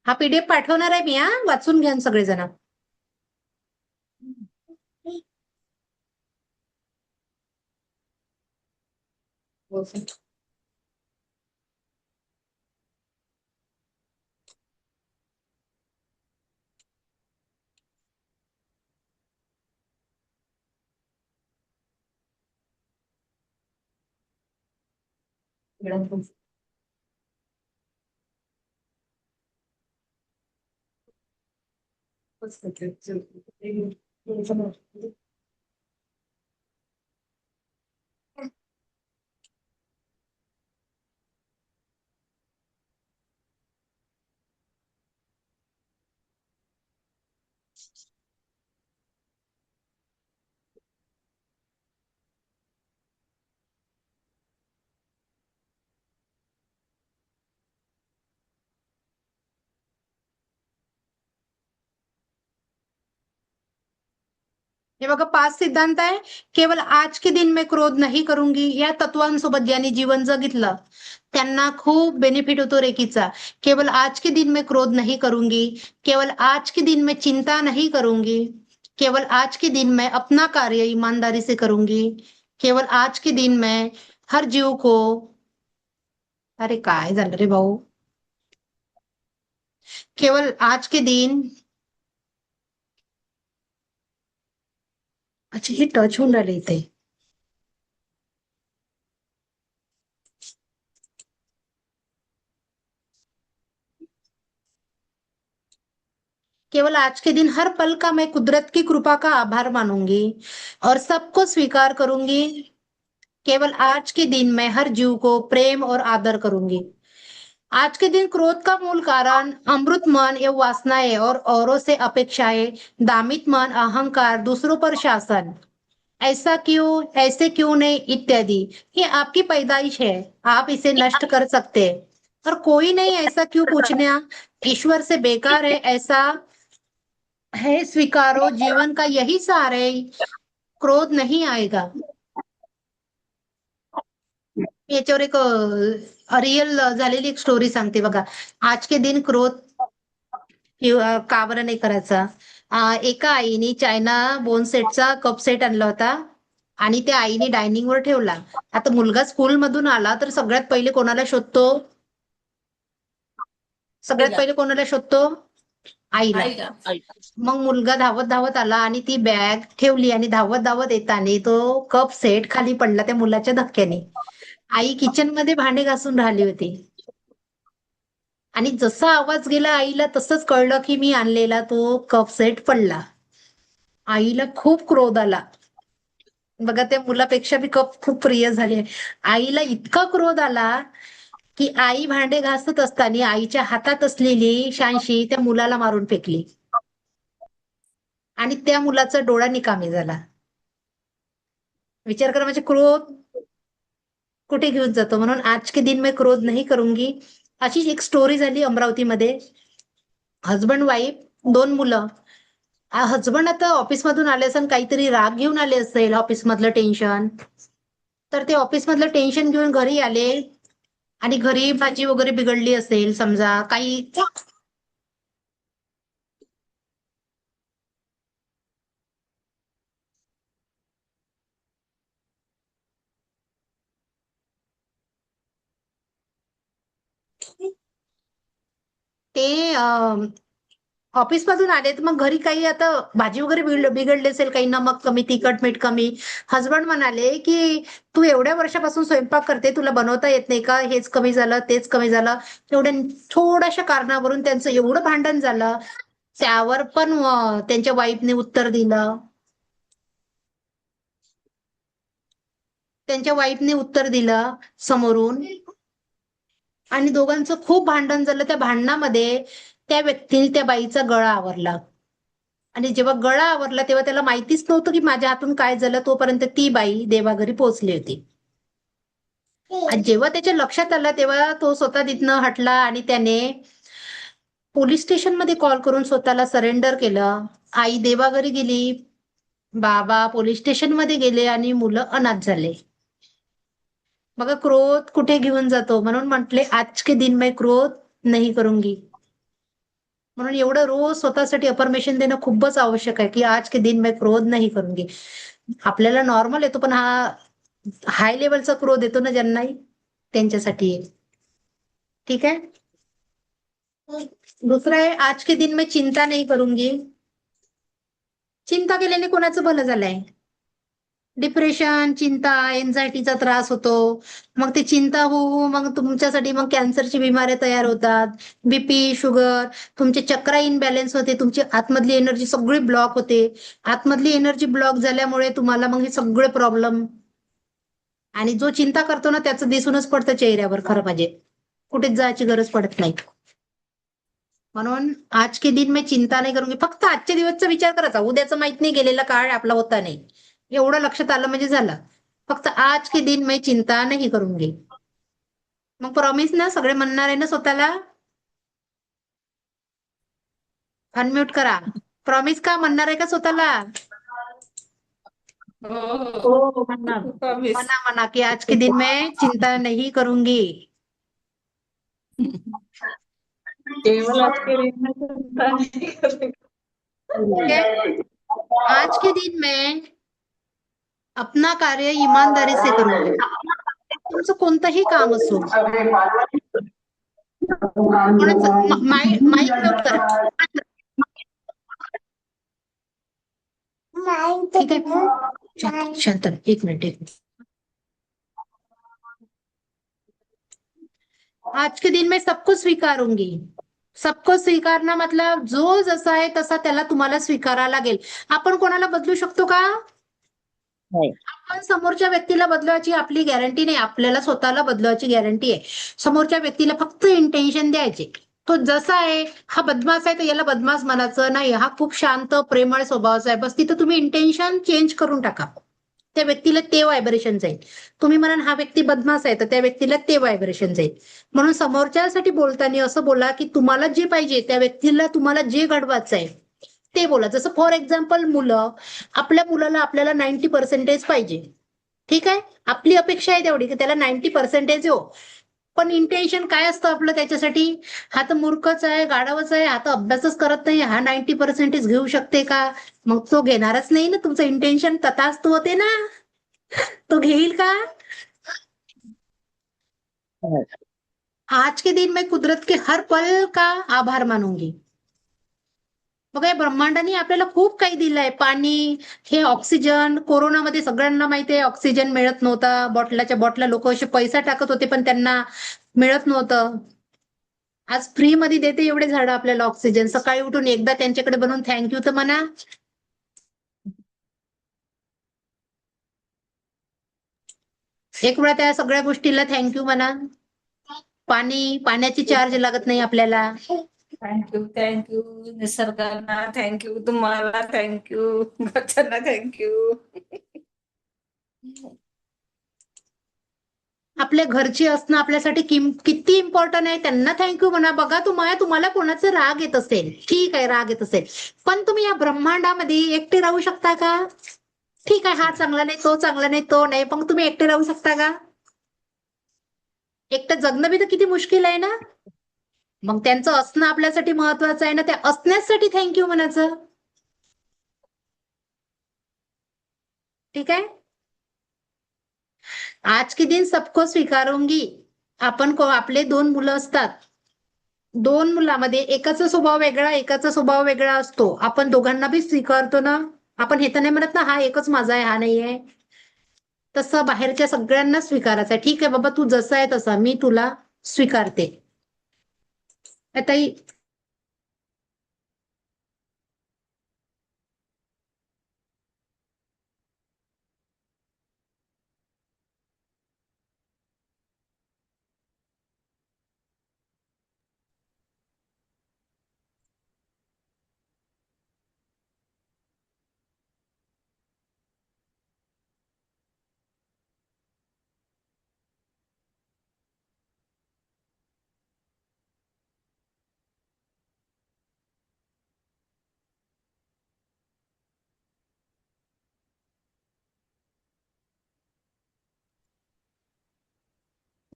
हा पीडीएफ पाठवणार आहे मी. वाचून घ्या सगळेजण. हे बघा 5 सिद्धांत आहे. केवळ आज के दिन मैं क्रोध नहीं करूंगी या तत्वांसोबत ज्यांनी जीवन जगितलं त्यांना खूप बेनिफिट होतो रेकीचा. केवळ आज के दिन मैं क्रोध नहीं करूंगी, केवळ आज के दिन मैं चिंता नहीं करूंगी, केवळ आज के दिन मैं अपना कार्य ईमानदारी से करूंगी, केवळ आज के दिन मैं हर जीव को अरे काय झालं रे भाऊ, केवळ आज के दिन अच्छा हे टच होऊन राहिले इथे. केवल आज के दिन हर पल का मैं कुदरत की कृपा का आभार मानूंगी और सबको स्वीकार करूंगी. केवल आज के दिन मैं हर जीव को प्रेम और आदर करूंगी. आज के दिन क्रोध का मूल कारण अमृत मन एवं वासनाएं और औरों से अपेक्षाएं, दामित मन, अहंकार, दूसरों पर शासन, ऐसा क्यों, ऐसे क्यों नहीं इत्यादि. ये आपकी पैदाइश है, आप इसे नष्ट कर सकते हैं. और कोई नहीं ऐसा क्यों पूछना ईश्वर से बेकार है, ऐसा है स्वीकारो, जीवन का यही सार है, क्रोध नहीं आएगा. याच्यावर एक रिअल झालेली एक स्टोरी सांगते बघा. आज के दिन क्रोध का बरं नाही करायचा. एका आईने चायना बोन सेटचा कप सेट आणला होता आणि त्या आईने डायनिंग वर ठेवला. आता मुलगा स्कूल मधून आला तर सगळ्यात पहिले कोणाला शोधतो, सगळ्यात पहिले कोणाला शोधतो, आईला. मग मुलगा धावत धावत आला आणि ती बॅग ठेवली आणि धावत धावत येताना तो कप सेट खाली पडला त्या मुलाच्या धक्क्याने. आई किचन मध्ये भांडे घासून राहिली होती आणि जसा आवाज गेला आईला तसंच कळलं की मी आणलेला तो कप सेट पडला. आईला खूप क्रोध आला. बघा त्या मुलापेक्षा बी कप खूप प्रिय झाले. आईला इतका क्रोध आला की आई भांडे घासत असताना आईच्या हातात असलेली शानशी त्या मुलाला मारून फेकली आणि त्या मुलाचा डोळा निकामी झाला. विचार करा म्हणजे क्रोध कुठे घेऊन जातो. म्हणून आज के दिन मैं क्रोध नहीं करूंगी. अशीच एक स्टोरी झाली अमरावतीमध्ये. हजबंड वाईफ, 2 मुलं. हजबंड आता ऑफिसमधून आले असेल, काहीतरी राग घेऊन आले असेल ऑफिसमधलं टेन्शन. तर ते ऑफिसमधलं टेन्शन घेऊन घरी आले आणि घरी भाजी वगैरे बिघडली असेल समजा काही, ते ऑफिसमधून आले तर मग घरी काही आता भाजी वगैरे बिघडली असेल, काही नमक कमी, तिखट मीठ कमी. हजबंड म्हणाले की तू एवढ्या वर्षापासून स्वयंपाक करते, तुला बनवता येत नाही का, हेच कमी झालं तेच कमी झालं. एवढ्या थोड्याशा कारणावरून त्यांचं एवढं भांडण झालं. त्यावर पण त्यांच्या वाईफने उत्तर दिलं, त्यांच्या वाईफने उत्तर दिलं समोरून आणि दोघांचं खूप भांडण झालं. त्या भांडणामध्ये त्या व्यक्तीने त्या बाईचा गळा आवरला आणि जेव्हा गळा आवरला तेव्हा त्याला माहितीच नव्हतं की माझ्या हातून काय झालं. तोपर्यंत ती बाई देवाघरी पोहोचली होती. आणि जेव्हा त्याच्या लक्षात आलं तेव्हा तो स्वतः तिथनं हटला आणि त्याने पोलीस स्टेशनमध्ये कॉल करून स्वतःला सरेंडर केलं. आई देवाघरी गेली, बाबा पोलीस स्टेशनमध्ये गेले आणि मुलं अनाथ झाले. बघा क्रोध कुठे घेऊन जातो. म्हणून म्हटले आज के दिन मैं क्रोध नहीं करूंगी. म्हणून एवढं रोज स्वतःसाठी अफर्मेशन देणं खूपच आवश्यक आहे की आज के दिन मैं क्रोध नहीं करूंगी. आपल्याला नॉर्मल येतो पण हा हाय लेवलचा क्रोध येतो ना ज्यांनाही, त्यांच्यासाठी आहे. ठीक आहे. दुसरं आहे आज के दिन मैं चिंता नहीं करूंगी. चिंता केल्याने कोणाचं भलं झालंय. डिप्रेशन, चिंता, एन्झायटीचा त्रास होतो. मग ते चिंता होऊ मग तुमच्यासाठी मग कॅन्सरची बिमाऱ्या तयार होतात, बीपी, शुगर, तुमचे चक्रा इनबॅलन्स होते, तुमची आतमधली एनर्जी सगळी ब्लॉक होते. आतमधली एनर्जी ब्लॉक झाल्यामुळे तुम्हाला मग हे सगळे प्रॉब्लेम. आणि जो चिंता करतो ना त्याचं दिसूनच पडतं चेहऱ्यावर. खरं म्हणजे कुठेच जायची गरज पडत नाही. म्हणून आज के दिन मैं चिंता नाही करूंगी. फक्त आजच्या दिवसचा विचार करायचा, उद्याचं माहित नाही, गेलेला काळ आपला होता नाही. एवढं लक्षात आलं म्हणजे झालं. फक्त आज के दिन मैं चिंता नाही करूंगी. मग प्रॉमिस ना, सगळे म्हणणार आहे ना स्वतःला. अनम्यूट करा. प्रॉमिस का म्हणणार आहे का स्वतःला. हो हो हो म्हणणार. प्रॉमिस. मना मना की आज के दिन मैं चिंता नहीं करूंगी. केवल आपके दिन में चिंता नहीं करेंगे. ठीक है. आज के दिन मैं अपना कार्य ईमानदारी से करूंगी. तुमचं कोणतंही काम असो. कोणाचं माईक म्यूट करा. ठीक आहे. शांत एक मिनिट. आज के दिन मैं सबको स्वीकारूंगी. सबको स्वीकारणं मतलब जो जसा आहे तसा त्याला तुम्हाला स्वीकारायला लागेल. आपण कोणाला बदलू शकतो का? आपण समोरच्या व्यक्तीला बदलवायची आपली गॅरंटी नाही. आपल्याला स्वतःला बदलवायची गॅरंटी आहे. समोरच्या व्यक्तीला फक्त इंटेन्शन द्यायचे. तो जसा आहे, हा बदमाश आहे तर याला बदमाश म्हणायचं नाही. हा खूप शांत प्रेमळ स्वभावाचा आहे. बस तिथं तुम्ही इंटेन्शन चेंज करून टाका. त्या व्यक्तीला ते व्हायब्रेशन जाईल. तुम्ही म्हणाल हा व्यक्ती बदमाश आहे तर त्या व्यक्तीला ते व्हायब्रेशन जाईल. म्हणून समोरच्यासाठी बोलताना असं बोला की तुम्हाला जे पाहिजे त्या व्यक्तीला तुम्हाला जे घडवायचं आहे ते बोला. जसं फॉर एक्झाम्पल मुलं, आपल्या मुलाला आपल्याला 90% पाहिजे. ठीक आहे. आपली अपेक्षा आहे तेवढी की त्याला 90% येऊ. पण इंटेन्शन काय असतं आपलं त्याच्यासाठी? हा तर मूर्खच आहे, गाढवच आहे, हा तर अभ्यासच करत नाही, हा 90% घेऊ शकते का? मग तो घेणारच नाही ना. तुमचं इंटेन्शन तथाच तो होते ना. तो घेईल का? आज के दिन मैं कुदरत के हर पल का आभार मानूंगी. बघा या ब्रह्मांडाने आपल्याला खूप काही दिलंय. पाणी, हे ऑक्सिजन. कोरोनामध्ये सगळ्यांना माहिती आहे ऑक्सिजन मिळत नव्हता. बॉटलाच्या बॉटला लोक असे पैसा टाकत होते पण त्यांना मिळत नव्हतं. आज फ्री मध्ये देते एवढे झाडं आपल्याला ऑक्सिजन. सकाळी उठून एकदा त्यांच्याकडे बनवून थँक्यू तर म्हणा. एक वेळा त्या सगळ्या गोष्टीला थँक्यू म्हणा. पाण्याची चार्ज लागत नाही आपल्याला. थँक्यू निसर्गाला थँक्यू, तुम्हाला थँक्यू, घरच्यांना थँक्यू. आपल्या घरची असणं आपल्यासाठी किती इम्पॉर्टंट आहे. त्यांना थँक्यू म्हणा. बघा तुम्हाला कोणाचा राग येत असेल, ठीक आहे राग येत असेल, पण तुम्ही या ब्रह्मांडामध्ये एकटे राहू शकता का? ठीक आहे हा चांगला नाही, तो चांगला नाही, तो नाही, पण तुम्ही एकटे राहू शकता का? एकटं जगणं बी तर किती मुश्किल आहे ना. मग त्यांचं असणं आपल्यासाठी महत्वाचं आहे ना. त्या असण्यासाठी थँक्यू म्हणायचं. ठीक आहे. आज के दिन सबको स्वीकारूंगी. आपले 2 मुलं असतात. 2 मुलामध्ये एकाचा स्वभाव वेगळा, एकाचा स्वभाव वेगळा असतो. आपण दोघांना बी स्वीकारतो ना. आपण हे तर नाही म्हणत ना हा एकच माझा आहे, हा नाही आहे. तसं बाहेरच्या सगळ्यांना स्वीकारायचं आहे. ठीक आहे बाबा तू जसा आहे तसा मी तुला स्वीकारते. आता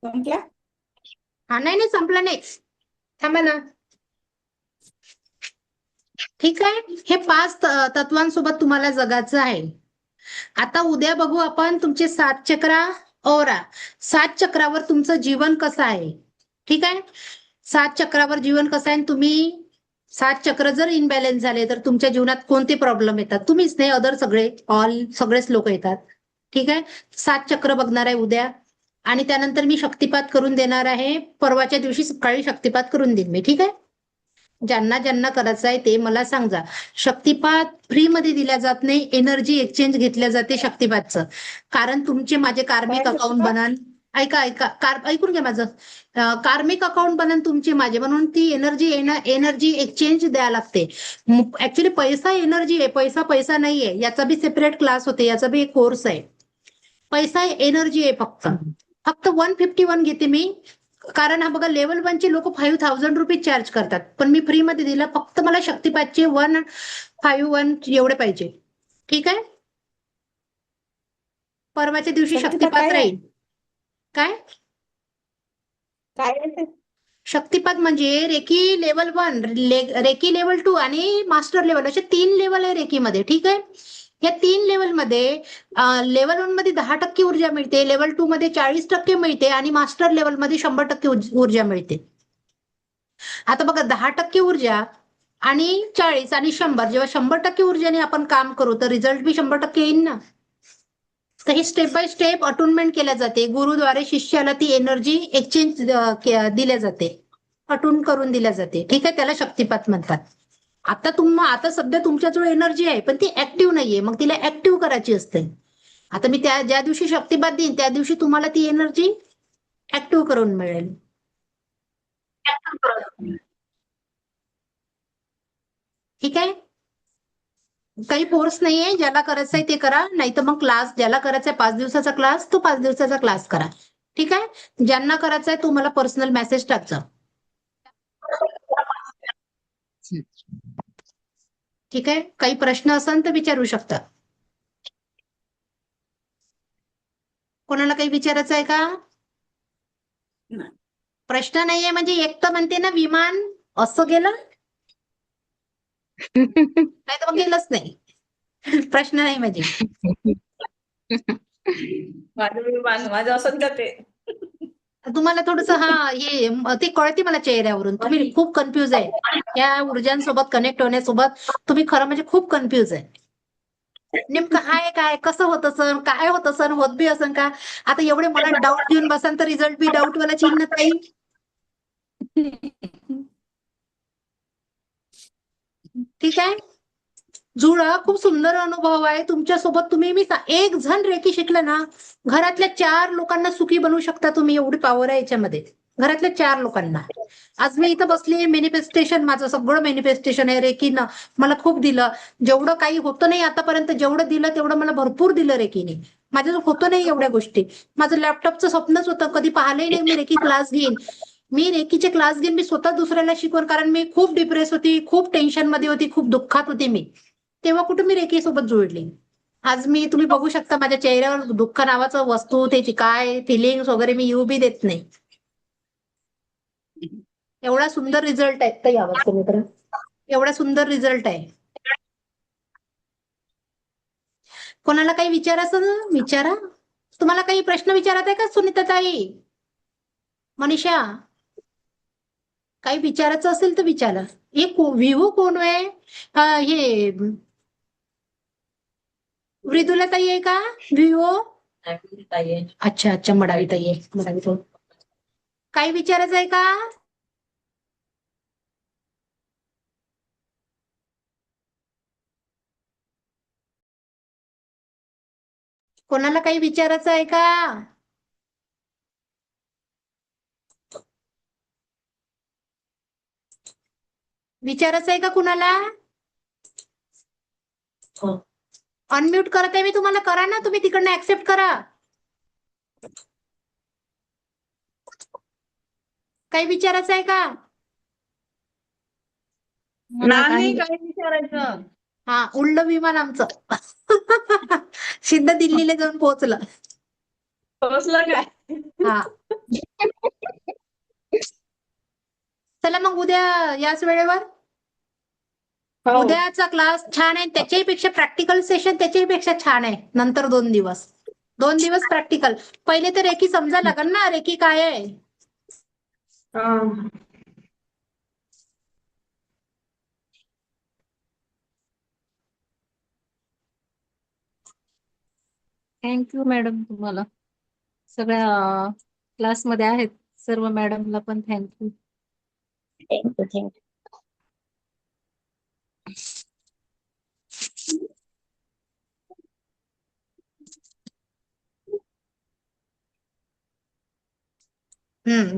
संपला? हा नाही संपला नाही. थांबा ना. ठीक आहे. हे 5 तत्वांसोबत तुम्हाला जगायचं आहे. आता उद्या बघू आपण तुमचे 7 चक्रा ओरा. 7 चक्रावर तुमचं जीवन कसं आहे. ठीक आहे. 7 चक्रावर जीवन कसं आहे. तुम्ही 7 चक्र जर इनबॅलेन्स झाले तर तुमच्या जीवनात कोणते प्रॉब्लेम येतात. तुम्हीच नाही अदर सगळेच लोक येतात. ठीक आहे. 7 चक्र बघणार आहे उद्या आणि त्यानंतर मी शक्तिपात करून देणार आहे. परवाच्या दिवशी सकाळी शक्तिपात करून देईन मी. ठीक आहे. ज्यांना ज्यांना करायचं आहे ते मला सांगा. शक्तिपात फ्री मध्ये दिल्या जात नाही. एनर्जी एक्सचेंज घेतल्या जाते शक्तिपातचं. कारण तुमचे माझे कार्मिक अकाउंट बनन. ऐका ऐकून घ्या माझं. कार्मिक अकाउंट बनन तुमचे माझे, म्हणून ती एनर्जी एक्सचेंज द्यायला लागते. ऍक्च्युली पैसा एनर्जी आहे. पैसा नाहीये. याचा बी सेपरेट क्लास होते. याचा बी एक कोर्स आहे. पैसा एनर्जी आहे. फक्त 151 घेते मी. कारण हा बघा लेवल 1 चे लोक 5000 रुपये चार्ज करतात. पण मी फ्री मध्ये दिला. फक्त मला शक्तिपातचे 151 एवढे पाहिजे. ठीक आहे. परवाच्या दिवशी शक्तिपात शक्तिपात काय आहे? राहील. काय काय आहे ते? शक्तिपात म्हणजे रेकी लेवल 1, रेकी लेवल 2 आणि मास्टर लेवल असे 3 लेवल आहे रेकीमध्ये. ठीक आहे. या 3 लेवलमध्ये लेवल 1 मध्ये 10% ऊर्जा मिळते, लेवल 2 मध्ये 40% मिळते आणि मास्टर लेवल मध्ये 100% ऊर्जा मिळते. आता बघा 10% ऊर्जा आणि 40 आणि 100, जेव्हा 100% ऊर्जेने आपण काम करू तर रिझल्ट बी 100% येईल ना. तर हे स्टेप बाय स्टेप अटुनमेंट केल्या जाते. गुरुद्वारे शिष्याला ती एनर्जी एक्सचेंज दिल्या जाते, अटून करून दिल्या जाते. ठीक आहे, त्याला शक्तिपात म्हणतात. आता सध्या तुमच्याजवळ एनर्जी आहे पण ती ऍक्टिव्ह नाहीये, मग तिला ऍक्टिव्ह करायची असते. आता मी ज्या दिवशी शक्तिपात देईन त्या दिवशी तुम्हाला ती एनर्जी ऍक्टिव्ह करून मिळेल. ठीक आहे. काही फोर्स नाहीये, ज्याला करायचंय ते करा, नाही तर मग क्लास ज्याला करायचंय 5 दिवसाचा क्लास तो 5 दिवसाचा क्लास करा. ठीक आहे. ज्यांना करायचंय तुम्हाला पर्सनल मेसेज टाकजा. ठीक आहे. काही प्रश्न असेल तर विचारू शकता. कोणाला काही विचारायचं आहे का? नाही. प्रश्न नाहीये म्हणजे एक तर म्हणते ना विमान असं गेलं नाही तर मग गेलंच नाही. प्रश्न नाही म्हणजे माझं असं का ते? तुम्हाला थोडस ते कळते मला चेहऱ्यावरून. तुम्ही खूप कन्फ्युज आहे. या ऊर्जांसोबत कनेक्ट होण्यासोबत तुम्ही खरं म्हणजे खूप कन्फ्युज आहे. नेमकं हाय काय, कसं होत असन, काय होत असन, होत बी असन का? आता एवढे मला डाऊट घेऊन बसान तर रिझल्ट बी डाऊट वाला चिन्ह ताई. ठीक आहे. जुळा खूप सुंदर अनुभव आहे तुमच्यासोबत. एक जण रेकी शिकलं ना, घरातल्या 4 लोकांना सुखी बनवू शकता तुम्ही. एवढी पॉवर आहे याच्यामध्ये. घरातल्या 4 लोकांना. आज मी इथं बसली, मॅनिफेस्टेशन, माझं सगळं मॅनिफेस्टेशन आहे रेकीनं. मला खूप दिलं. जेवढं काही होतं नाही आतापर्यंत, जेवढं दिलं तेवढं मला भरपूर दिलं रेकीने. माझ्याजवळ होतं नाही एवढ्या गोष्टी. माझं लॅपटॉपचं स्वप्नच होतं, कधी पाहिलंही नाही मी रेकी क्लास घेईन. मी रेकीचे क्लास घेईन, मी स्वतः दुसऱ्याला शिकवण, कारण मी खूप डिप्रेस होती, खूप टेन्शन मध्ये होती, खूप दुःखात होती मी. तेव्हा कुठे मी रेकी सोबत जुळली. आज तुम्ही बघू शकता माझ्या चेहऱ्यावर दुःख नावाचं वस्तू, त्याची काय फिलिंग्स वगैरे मी येऊ बी देत नाही. एवढा सुंदर रिझल्ट आहे ताई. आवाज कमी करा. एवढा सुंदर रिझल्ट आहे. कोणाला काही विचारायचं ना विचारा. तुम्हाला काही प्रश्न विचारत आहे का सुनीता ताई, मनीषा? काही विचारायचं असेल तर विचारा. हे विहू कोण आहे? हे मृदुला ताई आहे का विहू? अच्छा अच्छा, मडावी ताई आहे. मडावी ताई. काही विचारायचं आहे का? कोणाला काही विचारायचं आहे का? विचारायचं आहे का कुणाला? अनम्यूट करत आहे मी तुम्हाला, करा ना तुम्ही तिकडनं, ऍक्सेप्ट करा. काही विचारायचं आहे का? नाही काय विचारायचं. उडलं विमान आमचं. सिद्ध दिल्लीला जाऊन पोहोचलं. पोहोचलं काय? हा. चला मग उद्या याच वेळेवर. हो. उद्याचा क्लास छान आहे, त्याच्याही पेक्षा प्रॅक्टिकल सेशन त्याच्याही पेक्षा छान आहे. नंतर 2 दिवस, 2 दिवस प्रॅक्टिकल. पहिले तर रेकी समजा लागल ना, रेकी काय आहे. Thank you madam. तुम्हाला सगळ्या क्लासमध्ये आहेत सर्व मॅडमला पण थँक्यू. थँक्यू.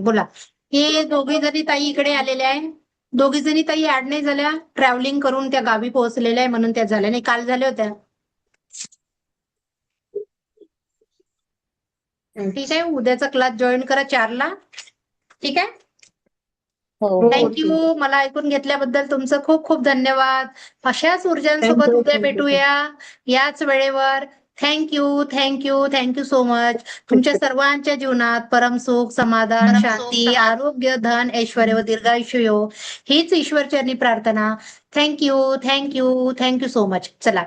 बोला. हे दोघी जणी ताई इकडे आलेल्या आहे. दोघी जणी ताई ऍड नाही झाल्या, ट्रॅव्हलिंग करून त्या गावी पोहोचलेल्या आहे म्हणून त्या झाल्या नाही. काल झाल्या होत्या. ठीक आहे. उद्याचा क्लास जॉईन करा 4 ला. ठीक आहे. हो. थँक्यू. मला ऐकून घेतल्याबद्दल तुमचं खूप खूप धन्यवाद. अशाच ऊर्जांसोबत उद्या भेटूया याच वेळेवर. Thank you so much. तुमच्या सर्वांच्या जीवनात परमसुख, समाधान, शांती, आरोग्य, धन, ऐश्वर्य व दीर्घायुष्य येवो हीच ईश्वरचरणी प्रार्थना. Thank you so much. चला.